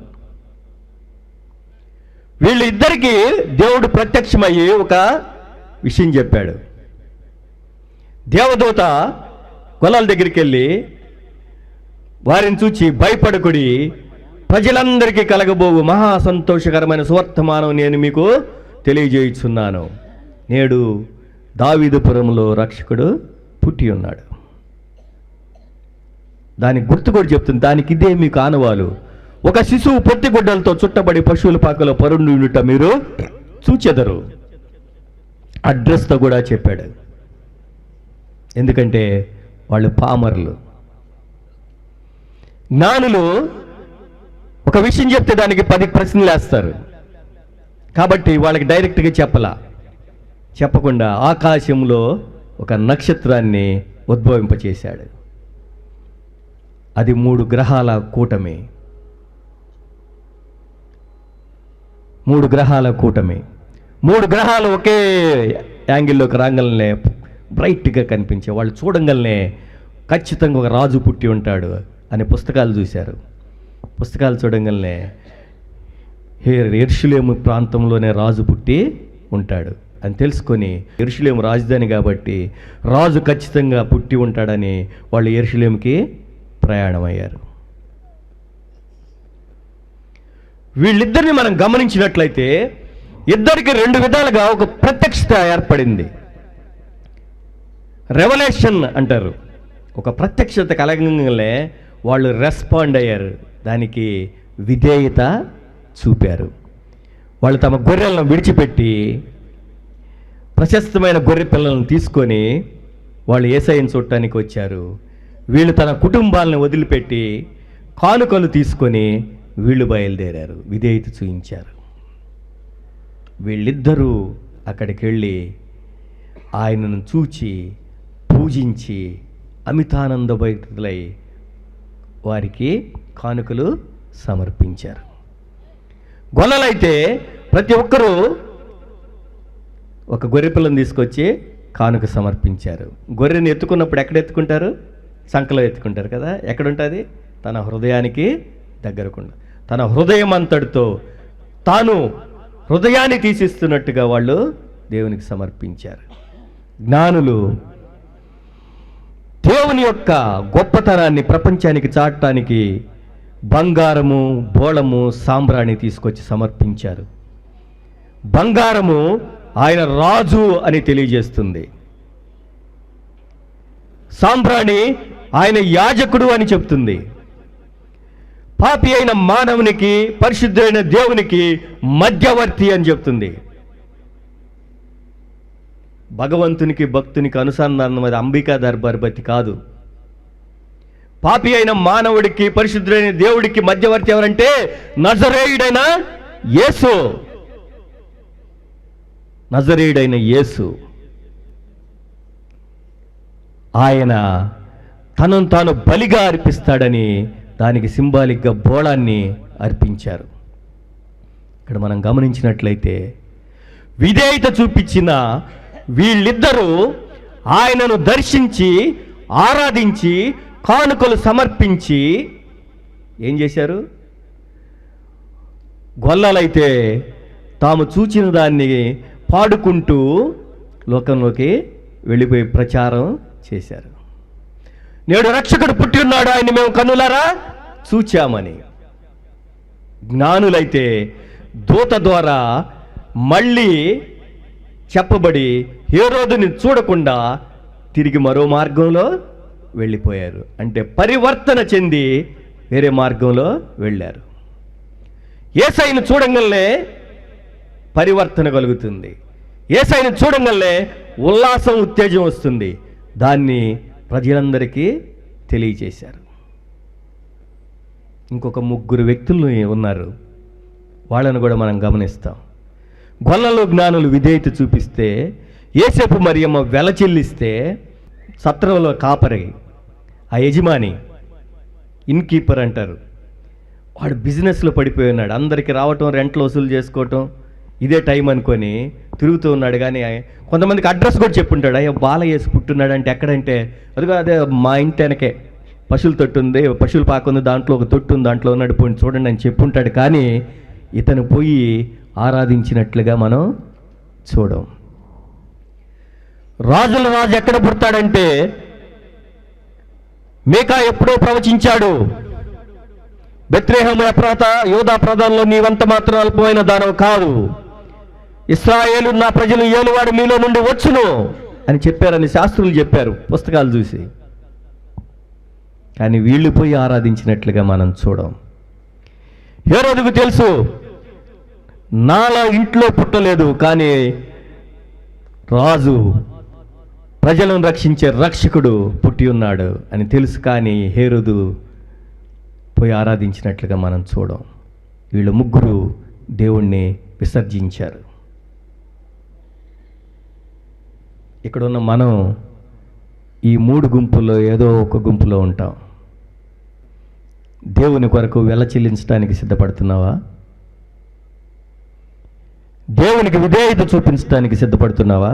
వీళ్ళిద్దరికీ దేవుడు ప్రత్యక్షమయ్యి ఒక విషయం చెప్పాడు. దేవదూత గొల్లల దగ్గరికి వెళ్ళి వారిని చూచి భయపడకుడి, ప్రజలందరికీ కలగబోవు మహా సంతోషకరమైన సువర్తమానం నేను మీకు తెలియజేయుచున్నాను. నేడు దావీదుపురంలో రక్షకుడు పుట్టి ఉన్నాడు. దానికి గుర్తు కూడా చెప్తుంది. దానికి ఇదే మీకు ఆనవాలు. ఒక శిశువు పొత్తిగుడ్డలతో చుట్టబడి పశువుల పాకలో పరుండుట మీరు చూచెదరు. అడ్రస్తో కూడా చెప్పాడు. ఎందుకంటే వాళ్ళు పామర్లు. జ్ఞానులు ఒక విషయం చెప్తే దానికి 10 ప్రశ్నలు వేస్తారు. కాబట్టి వాళ్ళకి డైరెక్ట్గా చెప్పకుండా ఆకాశంలో ఒక నక్షత్రాన్ని ఉద్భవింపచేశాడు. అది 3 గ్రహాల కూటమి. 3 గ్రహాల కూటమి. 3 గ్రహాలు ఒకే యాంగిల్లోకి రాగలనే బ్రైట్గా కనిపించే వాళ్ళు చూడంగానే ఖచ్చితంగా ఒక రాజు పుట్టి ఉంటాడు అనే పుస్తకాలు చూశారు. పుస్తకాలు చూడంగానే యెరూషలేము ప్రాంతంలోనే రాజు పుట్టి ఉంటాడు అని తెలుసుకొని, యెరూషలేము రాజధాని కాబట్టి రాజు ఖచ్చితంగా పుట్టి ఉంటాడని వాళ్ళు యెరూషలేముకి ప్రయాణమయ్యారు. వీళ్ళిద్దరిని మనం గమనించినట్లయితే ఇద్దరికి రెండు విధాలుగా ఒక ప్రత్యక్షత ఏర్పడింది. రెవల్యూషన్ అంటారు. ఒక ప్రత్యక్షత కలగంగానే వాళ్ళు రెస్పాండ్ అయ్యారు, దానికి విధేయత చూపారు. వాళ్ళు తమ గొర్రెలను విడిచిపెట్టి ప్రశస్తమైన గొర్రె పిల్లలను తీసుకొని వాళ్ళు యేసయ్యను చూడటానికి వచ్చారు. వీళ్ళు తన కుటుంబాలను వదిలిపెట్టి కానుకలు తీసుకొని వీళ్ళు బయలుదేరారు, విధేయత చూపించారు. వీళ్ళిద్దరూ అక్కడికి వెళ్ళి ఆయనను చూచి పూజించి అమితానందభరితులై వారికి కానుకలు సమర్పించారు. గొల్లలైతే ప్రతి ఒక్కరూ ఒక గొర్రె పిల్లని తీసుకొచ్చి కానుక సమర్పించారు. గొర్రెని ఎత్తుకున్నప్పుడు ఎక్కడ ఎత్తుకుంటారు? సంకలో ఎత్తుకుంటారు కదా. ఎక్కడుంటుంది? తన హృదయానికి దగ్గరకుండా, తన హృదయం అంతటితో తాను హృదయాన్ని తీసిస్తున్నట్టుగా వాళ్ళు దేవునికి సమర్పించారు. జ్ఞానులు దేవుని యొక్క గొప్పతనాన్ని ప్రపంచానికి చాటడానికి బంగారము, బోళము, సాంబ్రాణి తీసుకొచ్చి సమర్పించారు. బంగారము ఆయన రాజు అని తెలియజేస్తుంది. సాంబ్రాణి ఆయన యాజకుడు అని చెప్తుంది. పాపి అయిన మానవునికి, పరిశుద్ధుడైన దేవునికి మధ్యవర్తి అని చెప్తుంది. భగవంతునికి భక్తునికి అనుసంధానం అది అంబికా దర్బార్ బతి కాదు. పాపి అయిన మానవుడికి, పరిశుద్ధుడైన దేవుడికి మధ్యవర్తి ఎవరంటే నజరేయుడైన యేసు. నజరేయుడైన యేసు ఆయన తనను తాను బలిగా అర్పిస్తాడని దానికి సింబాలిక్గా బోళాన్ని అర్పించారు. ఇక్కడ మనం గమనించినట్లయితే విధేయత చూపించిన వీళ్ళిద్దరూ ఆయనను దర్శించి ఆరాధించి కానుకలు సమర్పించి ఏం చేశారు? గొల్లలైతే తాము చూచిన దాన్ని పాడుకుంటూ లోకంలోకి వెళ్ళిపోయి ప్రచారం చేశారు. నేడు రక్షకుడు పుట్టి ఉన్నాడు, ఆయన మేము కన్నులారా చూచామని. జ్ఞానులైతే దూత ద్వారా మళ్ళీ చెప్పబడి హేరోదుని చూడకుండా తిరిగి మరో మార్గంలో వెళ్ళిపోయారు. అంటే పరివర్తన చెంది వేరే మార్గంలో వెళ్ళారు. యేసయ్యను చూడంగానే పరివర్తన కలుగుతుంది. యేసయ్యను చూడంగానే ఉల్లాసం, ఉత్తేజం వస్తుంది. దాన్ని ప్రజలందరికీ తెలియచేశారు. ఇంకొక ముగ్గురు వ్యక్తులు ఉన్నారు, వాళ్ళను కూడా మనం గమనిస్తాం. గొల్లలు జ్ఞానులు విధేయత చూపిస్తే, యేసేపు మరియమ్మ వెల చెల్లిస్తే, సత్రంలో కాపరి ఆ యజమాని, ఇన్కీపర్ అంటారు, వాడు బిజినెస్లో పడిపోయి ఉన్నాడు. అందరికీ రావటం, రెంట్లు వసూలు చేసుకోవటం ఇదే టైం అనుకొని తిరుగుతూ ఉన్నాడు. కానీ కొంతమందికి అడ్రస్ కూడా చెప్పుంటాడు. అయ్యో బాలయేసు పుట్టున్నాడు అంటే ఎక్కడంటే అదిగో అదే మా ఇంటి వెనకే పశువుల తొట్టు ఉంది, పశువుల పాక ఉంది, దాంట్లో ఒక తొట్టు ఉంది, దాంట్లో ఉన్నాడు, పోయి చూడండి అని చెప్పుంటాడు. కానీ ఇతను పోయి ఆరాధించినట్లుగా మనం చూడం. రాజుల రాజు ఎక్కడ పుడతాడంటే మీకా ఎప్పుడో ప్రవచించాడు, బెత్లెహేము ఎఫ్రాతా యోధా ప్రధానంలో నీవంత మాత్రం అల్పమైన దానవు కాదు, ఇశ్రాయేలు నా ప్రజలు ఏలువాడు మీలో నుండి వచ్చును అని చెప్పారని శాస్త్రులు చెప్పారు పుస్తకాలు చూసి. కానీ వీళ్ళు పోయి ఆరాధించినట్లుగా మనం చూడం. హేరోదుకు తెలుసు నాలా ఇంట్లో పుట్టలేదు, కానీ రాజు ప్రజలను రక్షించే రక్షకుడు పుట్టి ఉన్నాడు అని తెలుసు. కానీ హేరోదు పోయి ఆరాధించినట్లుగా మనం చూడం. వీళ్ళు ముగ్గురు దేవుణ్ణి విసర్జించారు. ఇక్కడున్న మనం ఈ మూడు గుంపుల్లో ఏదో ఒక గుంపులో ఉంటాం. దేవుని కొరకు వెల చెల్లించడానికి సిద్ధపడుతున్నావా? దేవునికి విధేయత చూపించడానికి సిద్ధపడుతున్నావా?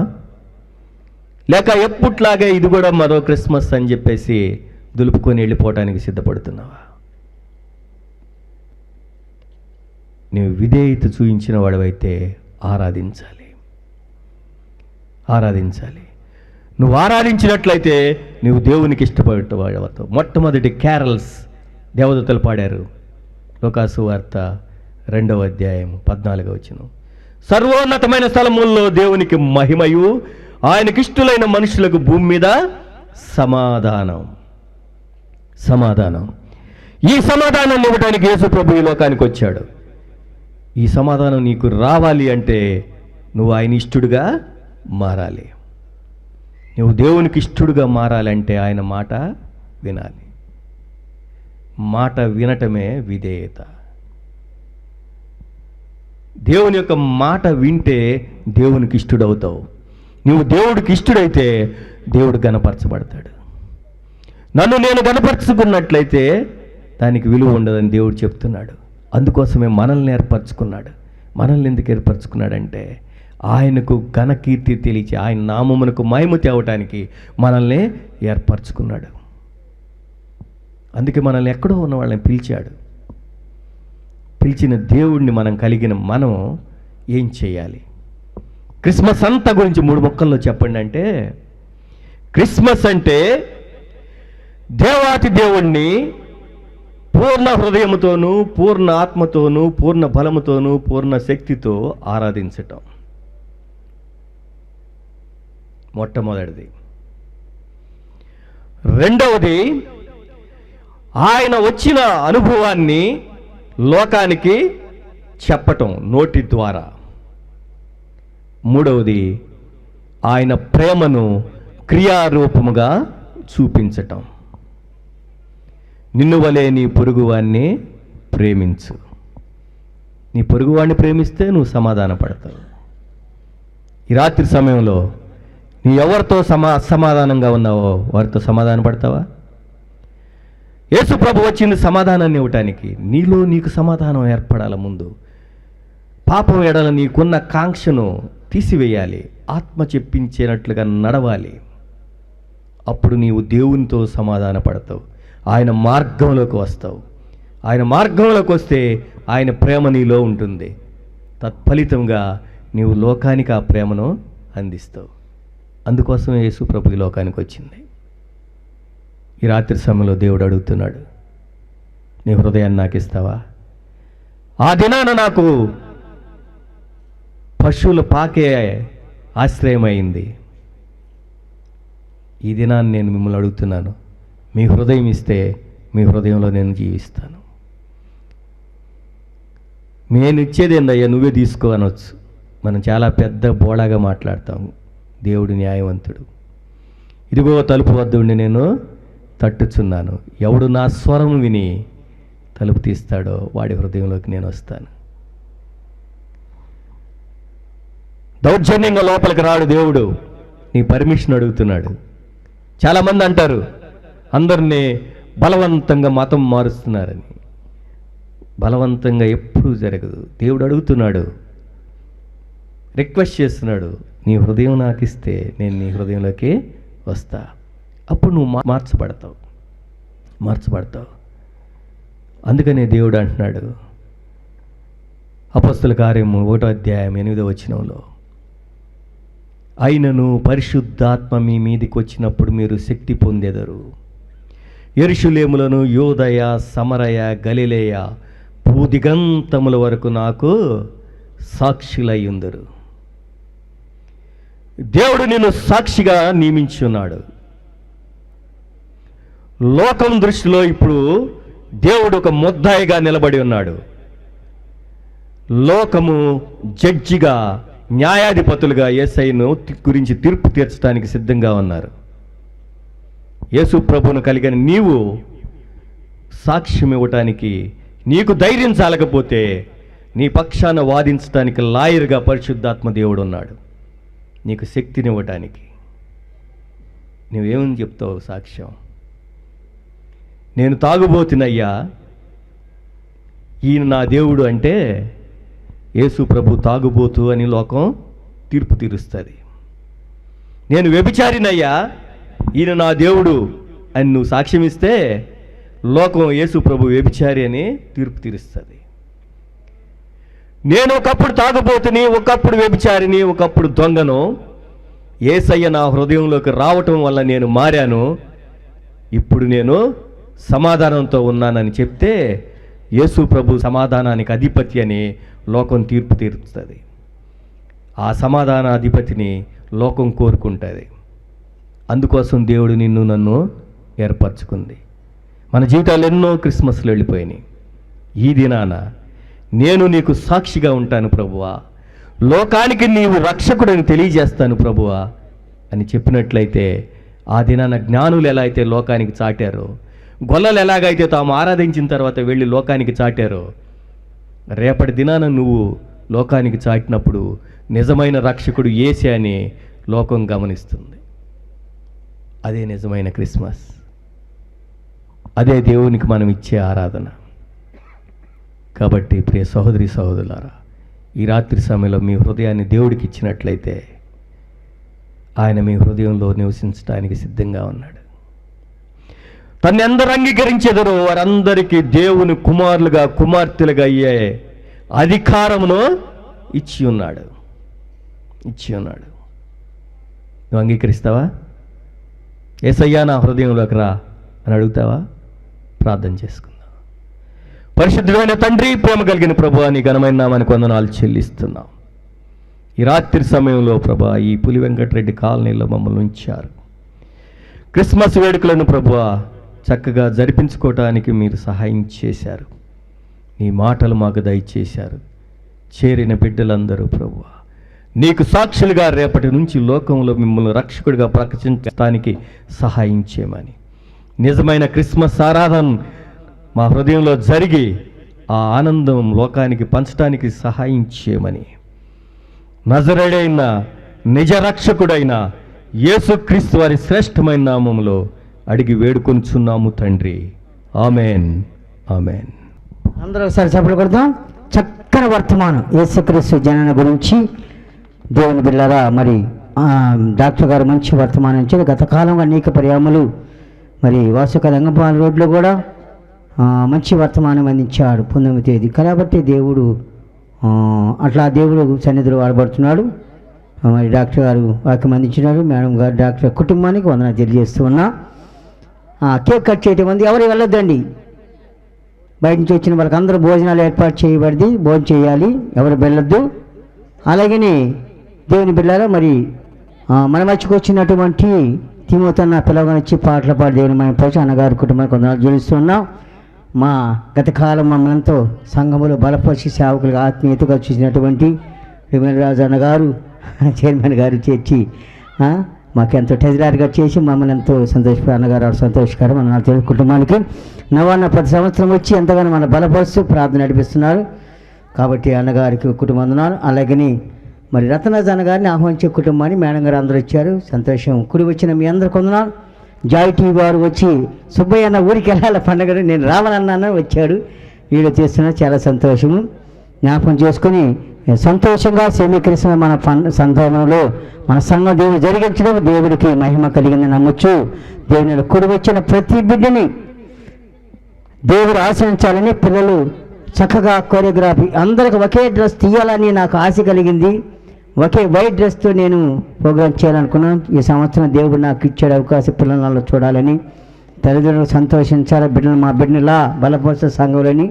లేక ఎప్పుట్లాగే ఇది కూడా మరో క్రిస్మస్ అని చెప్పేసి దులుపుకొని వెళ్ళిపోవటానికి సిద్ధపడుతున్నావా? నీవు విధేయత చూపించిన వాడివైతే ఆరాధించాలి. నువ్వు ఆరాధించినట్లయితే నువ్వు దేవునికి ఇష్టపడేవాడివవుతావు. మొట్టమొదటి క్యారల్స్ దేవదూతలు పాడారు. లూకాసు వార్త 2వ అధ్యాయం 14వ వచనం. సర్వోన్నతమైన స్థలముల్లో దేవునికి మహిమయు, ఆయనకిష్టులైన మనుషులకు భూమి మీద సమాధానం. సమాధానం. ఈ సమాధానాన్ని ఇవ్వడానికి యేసు ప్రభు ఈ లోకానికి వచ్చాడు. ఈ సమాధానం నీకు రావాలి అంటే నువ్వు ఆయన ఇష్టుడుగా మారాలి. నువ్వు దేవునికి ఇష్టుడుగా మారాలంటే ఆయన మాట వినాలి. మాట వినటమే విధేయత. దేవుని యొక్క మాట వింటే దేవునికి ఇష్టుడవుతావు. నువ్వు దేవుడికి ఇష్టుడైతే దేవుడు గణపరచబడతాడు. నన్ను నేను గణపరచుకున్నట్లయితే దానికి విలువ ఉండదని దేవుడు చెప్తున్నాడు. అందుకోసమే మనల్ని ఏర్పరచుకున్నాడు. మనల్ని ఎందుకు ఏర్పరచుకున్నాడంటే ఆయనకు ఘనకీర్తి తెలిసి ఆయన నామమునకు మహిమ తేవటానికి మనల్ని ఏర్పరచుకున్నాడు. అందుకే మనల్ని ఎక్కడో ఉన్న వాళ్ళని పిలిచాడు. పిలిచిన దేవుడిని మనం ఏం చేయాలి? క్రిస్మస్ అంతా గురించి 3 ముక్కల్లో చెప్పండి అంటే, క్రిస్మస్ అంటే దేవాతి దేవుణ్ణి పూర్ణ హృదయముతోనూ, పూర్ణ ఆత్మతోనూ, పూర్ణ బలముతోనూ, పూర్ణ శక్తితో ఆరాధించటం మొట్టమొదటిది. రెండవది ఆయన వచ్చిన అనుభవాన్ని లోకానికి చెప్పటం నోటి ద్వారా. మూడవది ఆయన ప్రేమను క్రియారూపముగా చూపించటం. నిన్ను వలే నీ పొరుగువాన్ని ప్రేమించు. నీ పొరుగువాడిని ప్రేమిస్తే నువ్వు సమాధాన పడతావు. ఈ రాత్రి సమయంలో నీ ఎవరితో సమాధానంగా ఉన్నావో వారితో సమాధాన పడతావా? యేసు ప్రభు వచ్చింది సమాధానాన్ని ఇవ్వటానికి. నీలో నీకు సమాధానం ఏర్పడాల. ముందు పాపం ఎడల నీకున్న కాంక్షను తీసివేయాలి. ఆత్మ చెప్పించేనట్లుగా నడవాలి. అప్పుడు నీవు దేవునితో సమాధాన పడతావు. ఆయన మార్గంలోకి వస్తావు. ఆయన మార్గంలోకి వస్తే ఆయన ప్రేమ నీలో ఉంటుంది. తత్ఫలితంగా నీవు లోకానికి ఆ ప్రేమను అందిస్తావు. అందుకోసం యేసు ప్రభు ఈ లోకానికి వచ్చింది. ఈ రాత్రి సమయంలో దేవుడు అడుగుతున్నాడు, నీ హృదయాన్ని నాకు ఇస్తావా? ఆ దినాన నాకు పశువుల పాకే ఆశ్రయమైంది. ఈ దినాన్ని నేను మిమ్మల్ని అడుగుతున్నాను, మీ హృదయం ఇస్తే మీ హృదయంలో నేను జీవిస్తాను. నేను ఇచ్చేది ఏందయ్యా, నువ్వే తీసుకో అనొచ్చు. మనం చాలా పెద్ద బోళాగా మాట్లాడతాం. దేవుడు న్యాయవంతుడు. ఇదిగో తలుపు వద్ద ఉండి నేను తట్టుచున్నాను. ఎవడు నా స్వరం విని తలుపు తీస్తాడో వాడి హృదయంలోకి నేను వస్తాను. దౌర్జన్యంగా లోపలికి రాడు దేవుడు, నీ పర్మిషన్ అడుగుతున్నాడు. చాలామంది అంటారు అందరినీ బలవంతంగా మతం మారుస్తున్నారని. బలవంతంగా ఎప్పుడూ జరగదు. దేవుడు అడుగుతున్నాడు, రిక్వెస్ట్ చేస్తున్నాడు, నీ హృదయం నాకు ఇస్తే నేను నీ హృదయంలోకి వస్తా. అప్పుడు నువ్వు మార్చబడతావు. అందుకనే దేవుడు అంటున్నాడు అపొస్తలుల కార్యము 1వ అధ్యాయం 8వ వచనంలో, అయినను పరిశుద్ధాత్మ మీ మీదికి వచ్చినప్పుడు మీరు శక్తి పొందెదరు. యెరూషలేములను, యోదయ, సమరయ, గలిలయ, భూదిగంతముల వరకు నాకు సాక్షులయ్యుందరు. దేవుడు నిన్ను సాక్షిగా నియమించున్నాడు. లోకం దృష్టిలో ఇప్పుడు దేవుడు ఒక ముద్దాయిగా నిలబడి ఉన్నాడు. లోకము జడ్జిగా, న్యాయాధిపతులుగా యేసయ్యను గురించి తీర్పు తీర్చడానికి సిద్ధంగా ఉన్నారు. యేసు ప్రభువును కలిగిన నీవు సాక్ష్యం ఇవ్వటానికి నీకు ధైర్యం చాలకపోతే నీ పక్షాన వాదించడానికి లాయర్గా పరిశుద్ధాత్మ దేవుడు ఉన్నాడు. నీకు శక్తినివ్వటానికి నువ్వేమని చెప్తావు సాక్ష్యం? నేను తాగుబోతున్నయ్యా, ఈయన నా దేవుడు అంటే యేసు ప్రభు తాగుబోతు అని లోకం తీర్పు తీరుస్తుంది. నేను వ్యభిచారినయ్యా, ఈయన నా దేవుడు అని నువ్వు సాక్ష్యం ఇస్తే లోకం యేసు ప్రభు వ్యభిచారి అని తీర్పు తీరుస్తుంది. నేను ఒకప్పుడు తాగుబోతుని, ఒకప్పుడు వ్యభిచారిని, ఒకప్పుడు దొంగను. యేసయ్య నా హృదయంలోకి రావటం వల్ల నేను మారాను. ఇప్పుడు నేను సమాధానంతో ఉన్నానని చెప్తే యేసు ప్రభు సమాధానానికి అధిపతి అని లోకం తీర్పు తీరుస్తుంది. ఆ సమాధాన అధిపతిని లోకం కోరుకుంటుంది. అందుకోసం దేవుడు నిన్ను నన్ను ఏర్పరచుకుంది. మన జీవితాలు ఎన్నో క్రిస్మస్లు వెళ్ళిపోయినాయి. ఈ దినాన నేను నీకు సాక్షిగా ఉంటాను ప్రభువా, లోకానికి నీవు రక్షకుడని తెలియజేస్తాను ప్రభువా అని చెప్పినట్లయితే, ఆ దినాన జ్ఞానులు ఎలా అయితే లోకానికి చాటారో, గొల్లలు ఎలాగైతే తాము ఆరాధించిన తర్వాత వెళ్ళి లోకానికి చాటారో, రేపటి దినాన నువ్వు లోకానికి చాటినప్పుడు నిజమైన రక్షకుడు యేసే అని లోకం గమనిస్తుంది. అదే నిజమైన క్రిస్మస్. అదే దేవునికి మనం ఇచ్చే ఆరాధన. కాబట్టి ప్రియ సహోదరి సహోదరులారా, ఈ రాత్రి సమయంలో మీ హృదయాన్ని దేవుడికి ఇచ్చినట్లయితే ఆయన మీ హృదయంలో నివసించడానికి సిద్ధంగా ఉన్నాడు. తన్ని అందరూ అంగీకరించెదరో వారందరికీ దేవుని కుమారులుగా కుమార్తెలుగా అయ్యే అధికారమును ఇచ్చి ఉన్నాడు. నువ్వు అంగీకరిస్తావా? యేసయ్యా నా హృదయంలోకి రా అని అడుగుతావా? ప్రార్థన చేసుకుందాం. పరిశుద్ధమైన తండ్రి, ప్రేమ కలిగిన ప్రభువా, నీ ఘనమైన నామానికి వందనాలు చెల్లిస్తున్నాం. ఈ రాత్రి సమయంలో ప్రభువా, ఈ పులి వెంకటరెడ్డి కాలనీలో మమ్మల్ని ఉంచారు. క్రిస్మస్ వేడుకలను ప్రభువా చక్కగా జరిపించుకోవటానికి మీరు సహాయం చేశారు. నీ మాటలు మాకు దయచేశారు. చేరిన బిడ్డలందరూ ప్రభువా నీకు సాక్షులుగా రేపటి నుంచి లోకంలో మిమ్మల్ని రక్షకుడిగా ప్రకటించడానికి సహాయం చేయమని, నిజమైన క్రిస్మస్ ఆరాధన మా హృదయంలో జరిగి ఆ ఆనందం లోకానికి పంచడానికి సహాయం చేయమని, నజరేయుడైన నిజ రక్షకుడైన యేసుక్రీస్తు వారి శ్రేష్టమైన నామములో అడిగి వేడుకొనుచున్నాము తండ్రి. Amen, amen. అందరూ ఒకసారి చప్పట్లు కొడదాం. చక్కని వర్తమానం యేసుక్రీస్తు జనన గురించి దేవుని బిడ్డలారా, మరి డాక్టర్ గారు మంచి వర్తమానం ఇచ్చారు. గత కాలంలో అనేక పర్యాములు మరి వాసుక రంగపాల రోడ్లో కూడా మంచి వర్తమానం అందించాడు 9వ తేదీ. కాబట్టి దేవుడు అట్లా దేవుడు సన్నిధిలో వాడబడుతున్నాడు. మరి డాక్టర్ గారు వాక్యం అందించినారు. మేడం గారు డాక్టర్ కుటుంబానికి వందనాలు తెలియజేస్తూ ఉన్నా. కేక్ కట్ చేయటం మంది ఎవరు వెళ్ళొద్దండి. బయట నుంచి వచ్చిన వాళ్ళకి అందరూ భోజనాలు ఏర్పాటు చేయబడింది, భోజనం చేయాలి, ఎవరు వెళ్ళొద్దు. అలాగని దేవుని బిడ్డలారా, మరి మన మధ్యకు వచ్చినటువంటి తిమోతన్న పిల్లగాని వచ్చి పాటలు పాడి దేవుని మన పరిచయం అన్నగారి కుటుంబానికి వందనాలు చెల్లిస్తున్నాం. మా గత కాలం మమ్మల్ని సంఘములో బలపరిచి సేవకులుగా ఆత్మీయతగా చూసినటువంటి రాజు అన్నగారు చైర్మన్ గారు చేర్చి మాకెంతో ట్రెజరర్గా చేసి మమ్మల్ని ఎంతో సంతోషపడి అన్నగారు సంతోషకరం మన తెలుగు కుటుంబానికి నవాన్న ప్రతి సంవత్సరం వచ్చి ఎంతగానో మన బలపరుస్తూ ప్రార్థన నడిపిస్తున్నారు. కాబట్టి అన్నగారికి కుటుంబం వందనాలు. అలాగని మరి రత్నరాజు అన్నగారిని ఆహ్వానించే కుటుంబాన్ని మేడం గారు అందరూ వచ్చారు, సంతోషం. కుడి వచ్చిన మీ అందరికి వందనాలు. జాయ్ టీవీ వారు వచ్చి సుబ్బయ్య అన్న ఊరికి వెళ్ళాలి పండుగ, నేను రావాలన్నాను, వచ్చాడు. వీళ్ళు చేస్తున్నా చాలా సంతోషము. జ్ఞాపకం చేసుకుని సంతోషంగా సమీకరిస్తున్న మన సంతానంలో మన సంఘం దేవుడు జరిగించడం దేవుడికి మహిమ కలిగిందని నమ్మొచ్చు. దేవుని కుడి వచ్చిన ప్రతి బిడ్డని దేవుడు ఆశ్రయించాలని పిల్లలు చక్కగా కోరియోగ్రఫీ అందరికి ఒకే డ్రెస్ తీయాలని నాకు ఆశ కలిగింది. ఒకే వైట్ డ్రెస్తో నేను ప్రోగ్రామ్ చేయాలనుకున్నాను. ఈ సంవత్సరం దేవుడు నాకు ఇచ్చాడు అవకాశం పిల్లలలో చూడాలని. తల్లిదండ్రులు సంతోషించాలి, బిడ్డలు మా బిడ్డలా బలపరుచే సంఘంలోని.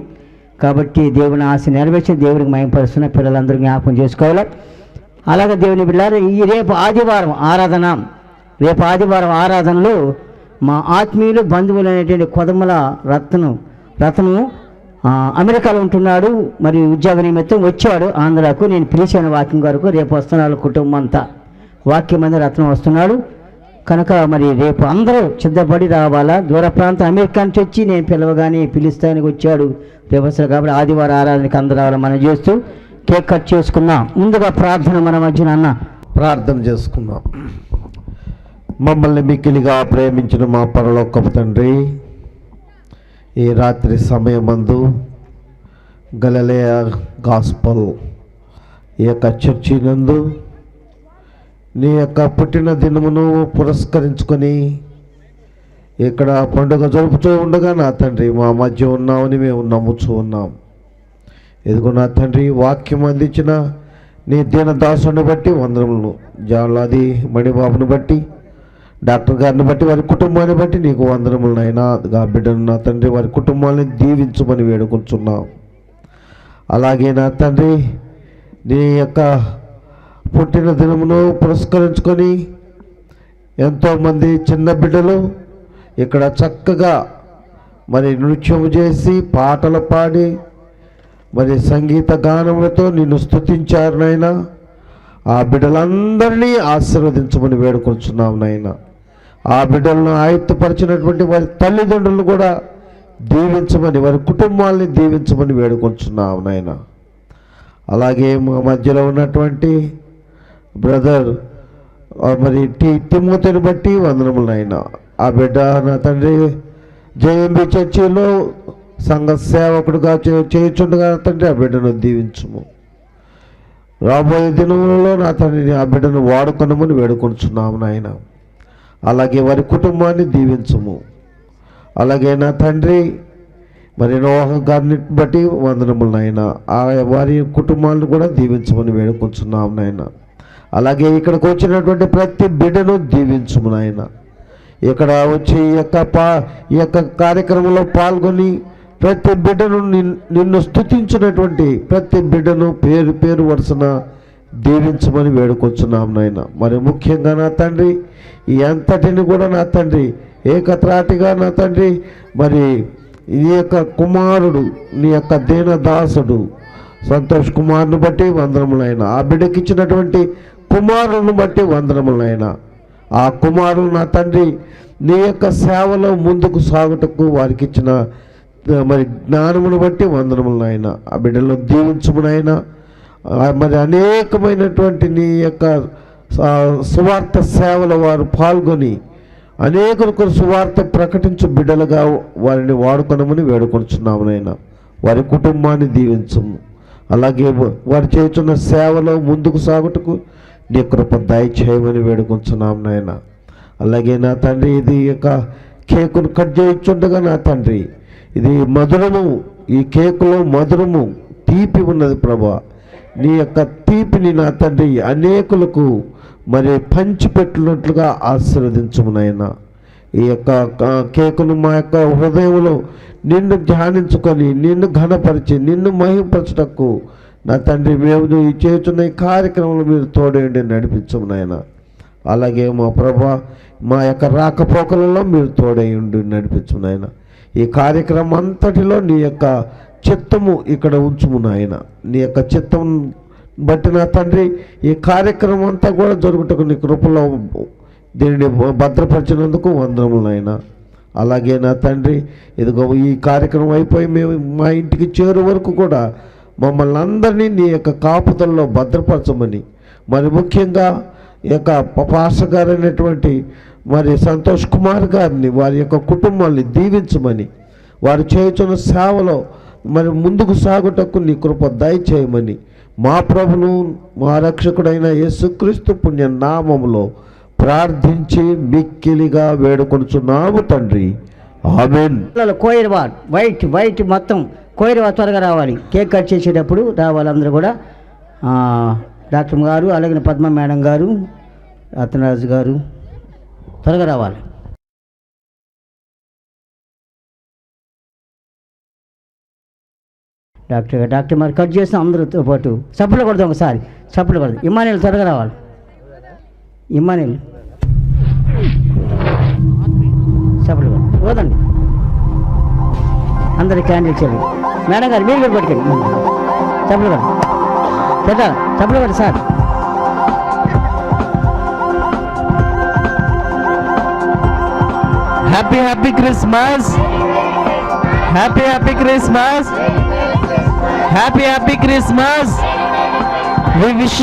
కాబట్టి దేవుని ఆశ నెరవేర్చి దేవుడికి మహిమపరుస్తున్న పిల్లలందరూ జ్ఞాపకం చేసుకోవాలి. అలాగే దేవుని బిడ్డలారా, ఈ రేపు ఆదివారం ఆరాధనలో మా ఆత్మీయులు బంధువులు అనేటువంటి కొదమల రత్నము అమెరికాలో ఉంటున్నాడు. మరి ఉద్యోగ నిమిత్తం వచ్చాడు ఆంధ్రాకు. నేను పిలిచాను వాక్యం గారికి. రేపు వస్తున్నాడు కుటుంబం అంతా, వాక్యం మంది రత్నం వస్తున్నాడు కనుక మరి రేపు అందరూ సిద్ధపడి రావాలా. దూర ప్రాంతం అమెరికా నుంచి వచ్చి నేను పిలవగానే పిలుస్తానికి వచ్చాడు రేపు వస్తారు. కాబట్టి ఆదివారం ఆరాధనకి అందరూ రావాలి. మనం చేస్తూ కేక్ కట్ చేసుకున్నాం. ముందుగా ప్రార్థన మన మధ్యన అన్న ప్రార్థన చేసుకున్నాం. మమ్మల్ని మిక్కిలిగా ప్రేమించిన మా పరలోకపు తండ్రి, ఈ రాత్రి సమయమందు గలిలయ గాస్పల్ ఈ యొక్క చర్చి నందు నీ యొక్క పుట్టిన దినమును పురస్కరించుకొని ఇక్కడ పండుగ జరుపుతూ ఉండగా నా తండ్రి మా మధ్య ఉన్నామని మేము నమ్ముతూ ఉన్నాం. ఎదుగు నా తండ్రి, వాక్యం అందించిన నీ దీనదాసుని బట్టి వందనములను, జాలాది మణిబాబుని బట్టి, డాక్టర్ గారిని బట్టి వారి కుటుంబాన్ని బట్టి నీకు వందనములు నాయనా. ఆ బిడ్డను నా తండ్రి వారి కుటుంబాన్ని దీవించమని వేడుకుంటున్నాం. అలాగే నా తండ్రి నీ యొక్క పుట్టిన దినమును పురస్కరించుకొని ఎంతోమంది చిన్న బిడ్డలు ఇక్కడ చక్కగా మరి నృత్యము చేసి పాటలు పాడి మరి సంగీత గానములతో నిన్ను స్తుతించారు నాయనా. ఆ బిడ్డలందరినీ ఆశీర్వదించమని వేడుకొంచున్నాం నాయనా. ఆ బిడ్డలను ఆయుత్తపరిచినటువంటి వారి తల్లిదండ్రులను కూడా దీవించమని, వారి కుటుంబాలని దీవించమని వేడుకొంచున్నాం నాయనా. అలాగే మా మధ్యలో ఉన్నటువంటి బ్రదర్ మరి తిమోతిని బట్టి వందనములు నాయనా. ఆ బిడ్డ నా తండ్రి జేఎంబి చర్చిలో సంఘ సేవకుడుగా చేయుచుండగా తండ్రి ఆ బిడ్డను దీవించుము. రాబోయే దినములలో నా తండ్రిని ఆ బిడ్డను వాడుకొనమని వేడుకొంచున్నాము నాయన. అలాగే వారి కుటుంబాన్ని దీవించుము. అలాగే నా తండ్రి మరి నోహ గారిని బట్టి వందనములు నాయన. ఆ వారి కుటుంబాలను కూడా దీవించమని వేడుకొంచున్నాము నాయన. అలాగే ఇక్కడికి వచ్చినటువంటి ప్రతి బిడ్డను దీవించుము నాయన. ఇక్కడ వచ్చి ఈ యొక్క కార్యక్రమంలో పాల్గొని ప్రతి బిడ్డను నిన్ను స్తుతించినటువంటి ప్రతి బిడ్డను పేరు పేరు వరుసన దీవించమని వేడుకొచ్చున్నాం నాయన. మరి ముఖ్యంగా నా తండ్రి ఈ అంతటిని కూడా నా తండ్రి ఏకత్రాటిగా నా తండ్రి మరి ఈ యొక్క కుమారుడు నీ యొక్క దీనదాసుడు సంతోష్ కుమార్ను బట్టి వందనములైనా, ఆ బిడ్డకి ఇచ్చినటువంటి కుమారులను బట్టి వందనములైనా, ఆ కుమారులు నా తండ్రి నీ యొక్క సేవలో ముందుకు సాగుటకు వారికి ఇచ్చిన మరి జ్ఞానమును బట్టి వందనములైనా, ఆ బిడ్డలను దీవించుమునైనా. మరి అనేకమైనటువంటి నీ యొక్క సువార్త సేవలో వారు పాల్గొని అనేకులకు సువార్త ప్రకటించు బిడ్డలుగా వారిని వాడుకొనమని వేడుకొంచున్నామునైనా. వారి కుటుంబాన్ని దీవించము. అలాగే వారు చేస్తున్న సేవలో ముందుకు సాగుటకు నీ కృప దయచేయమని వేడుకొంచున్నాము నాయన. అలాగే నా తండ్రి ఇది యొక్క కేకును కట్ చేయించుండగా నా తండ్రి ఇది మధురము, ఈ కేకులో మధురము తీపి ఉన్నది ప్రభా. నీ యొక్క తీపిని నా తండ్రి అనేకులకు మరి పంచిపెట్టినట్లుగా ఆశీర్వదించము నాయనా. ఈ యొక్క కేకును మా యొక్క హృదయంలో నిన్ను ధ్యానించుకొని నిన్ను ఘనపరిచి నిన్ను మహింపరచుటకు నా తండ్రి మేము ఈ చేస్తున్న ఈ కార్యక్రమంలో మీరు తోడేండి నడిపించము నాయన. అలాగే మా ప్రభా మా యొక్క రాకపోకలలో మీరు తోడేయండి నడిపించము నాయన. ఈ కార్యక్రమం అంతటిలో నీ యొక్క చిత్తము ఇక్కడ ఉంచుము నాయన. నీ యొక్క చిత్తం బట్టి నా తండ్రి ఈ కార్యక్రమం అంతా కూడా జరుగుటకు నీ కృపలో దీనిని భద్రపరిచినందుకు వందనములు నాయన. అలాగే నా తండ్రి ఇదిగో ఈ కార్యక్రమం అయిపోయి మేము మా ఇంటికి చేరు వరకు కూడా మమ్మల్ని అందరినీ నీ యొక్క కాపుదల్లో భద్రపరచమని, మరి ముఖ్యంగా ఈ యొక్క పాస్టర్ గారు అయినటువంటి మరి సంతోష్ కుమార్ గారిని వారి యొక్క కుటుంబాన్ని దీవించమని, వారు చేయుచున్న సేవలో మరి ముందుకు సాగుటకు నీ కృప దయచేయమని మా ప్రభును మా రక్షకుడైన యేసుక్రీస్తు పుణ్య నామములో ప్రార్థించి మిక్కిలిగా వేడుకొనుచున్నాము తండ్రి, ఆమేన్. కోయిరవాడ్ వైట్ మొత్తం కోయిరవాడ్ త్వరగా రావాలి. కేక్ కట్ చేసేటప్పుడు రావాలి అందరూ కూడా. డాక్టర్ గారు, అలాగే పద్మ మేడం గారు, రత్నరాజు గారు త్వరగా రావాలి. డాక్టర్ మరి కట్ చేసిన అందరితో పాటు చప్పులు కొడదాం, ఒకసారి చప్పులు కొడదాం. ఇమ్మానుయేల్ త్వరగా రావాలి. ఇమ్మానుయేల్ చప్పులు పోదండి. అందరి క్యాండిల్ చెల్లి మేడం గారు మీరు కూడా పట్టుకెళ్ళి చప్పులు కొడ పెట్టాలి. చప్పులు కొడ sir. Happy Christmas, happy Christmas, happy Christmas. We wish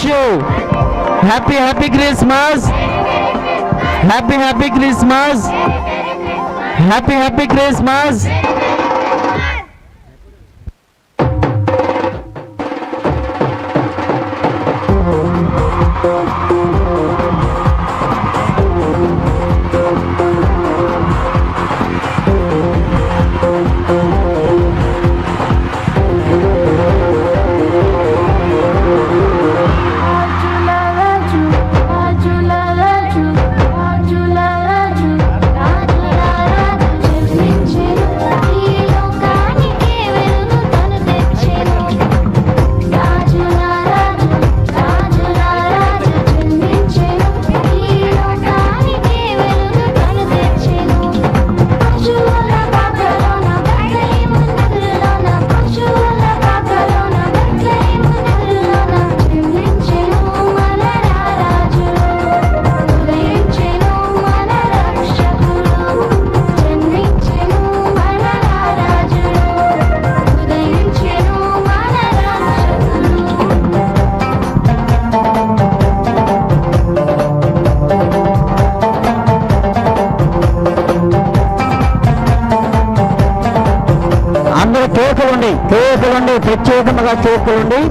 you happy Christmas, happy Christmas, happy Christmas. అందరూ కేకులుండి ప్రత్యేకముగా కేకులుండి.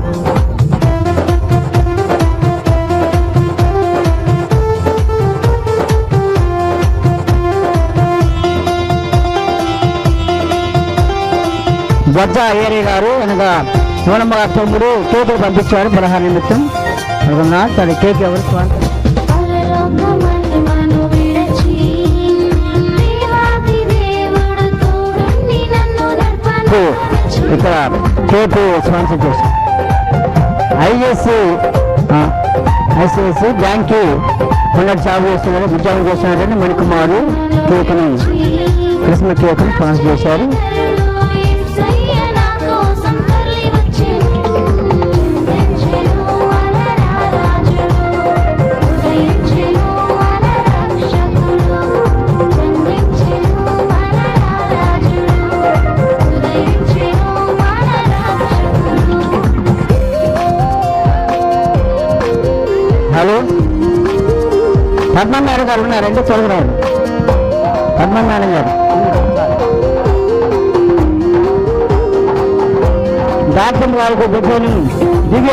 బొజ్జ ఏరి గారు అనగా నూనమ్మ గారి తమ్ముడు కేకులు పంపించారు 16 నిమిత్తం. తన కేక్ ఎవరు స్వామి? పరలోక మహిమను విడచి దేవాది దేవుడు తోడుండి నన్ను నడపను. ఇక్కడ కేకు స్పాన్సర్ చేశారు. ఐసిఐసి బ్యాంక్కి ఉన్నట్టు సాగు చేస్తున్నారు, ఉద్యోగం చేస్తున్నారంటే మణికుమారు కేకును క్రిస్మస్ కేకును స్పాన్సర్ చేశారు. యేసయ్య నా కోసం తరలి వచ్చెను. జన్మించెను మన రాజుడు, ఉదయించెను మన రక్షకుడు. జన్మించెను మన రాజుడు, ఉదయించెను మన రక్షకుడు. హలో, పద్మ మేడం గారు ఉన్నారంటే త్వరగా పద్మ మేడం గారు. డాక్టర్ గారికి పెట్టాను. దివ్య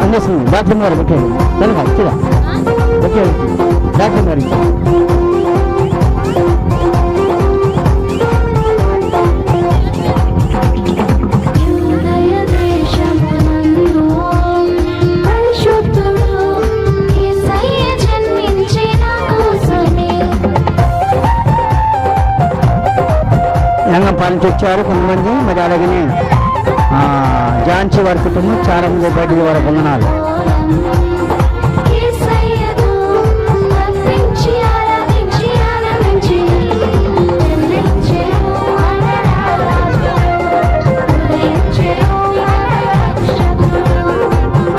అందిస్తుంది డాక్టర్ గారు పెట్టాను. తెలుగా పెట్టాను డాక్టర్ గారికి. యూదయ దేశమునందు పరిశుద్ధుడు యేసయ్య జన్మించె నా కోసమే. రంగంపాలెం వచ్చారు కొంతమంది. మరి అలాగనే ఝాన్సీ వారి కుటుంబం చాలా మంది బయటికి వారి వందనాలు. యేసయ్యను అర్పించి ఆరాధించి ఆనందించి జన్మించెను మన రాజుడు, ఉదయించెను మన రక్షకుడు.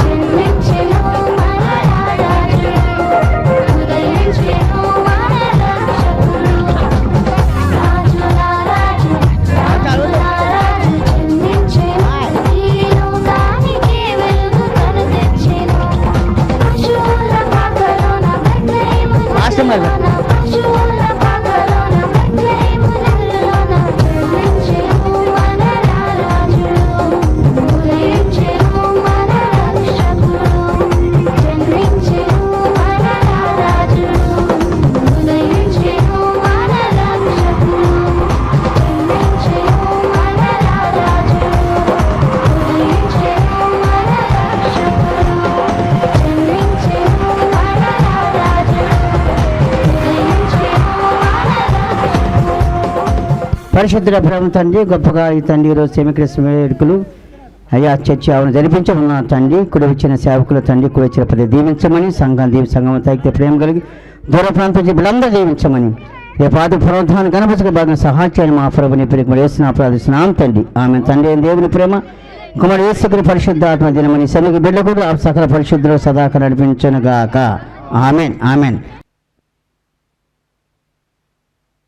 జన్మించెను మన రాజుడు, ఉదయించెను మన రక్షకుడు. రాజుల రాజు రాజుల రాజు జన్మించెను. ఈ లోకానికి వెలుగు తను తెచ్చెను. పశువుల పాకలోన బెత్లెహేములోన, పశువుల పాకలోన బెత్లెహేములోన జన్మించెను మన రాజుడు, ఉదయించెను మన రక్షకుడు. జన్మించెను మన రాజుడు, ఉదయించెను మన రక్షకుడు. జన్మించెను మన రాజుడు, ఉదయించెను మన రక్షకుడు. జన్మించెను మన రాజుడు, ఉదయించెను మన రక్షకుడు. పరిశుద్ధుల ప్రేమ తండ్రి, గొప్పగా ఈ తండ్రి ఈరోజు సెమిక్రిస్మ వేడుకలు అయ్యా చర్చి ఆవును జరిపించమన్న తండ్రి, కుడి వచ్చిన సేవకుల తండ్రి, కుడి వచ్చిన ప్రతి దీవించమని, సంఘం తగ్గితే ప్రేమ కలిగి దూర ప్రాంతం బిడ్డలందరూ దీవించమని, రేపాది పునరుద్ధాన్ని కనపరచక బాగా సహాయం చేయండి మా ప్రభుని ప్రియకుడు యేసుని ప్రార్థిస్తున్నాం తండ్రి. ఆమె తండ్రి అయిన దేవుని ప్రేమ, కుమారుడు యేసుని పరిశుద్ధాత్మ దినమని సన్నిధి బిడ్డ కూడా సకల పరిశుద్ధులు సదాక నడిపించనుగాక. ఆమెన్.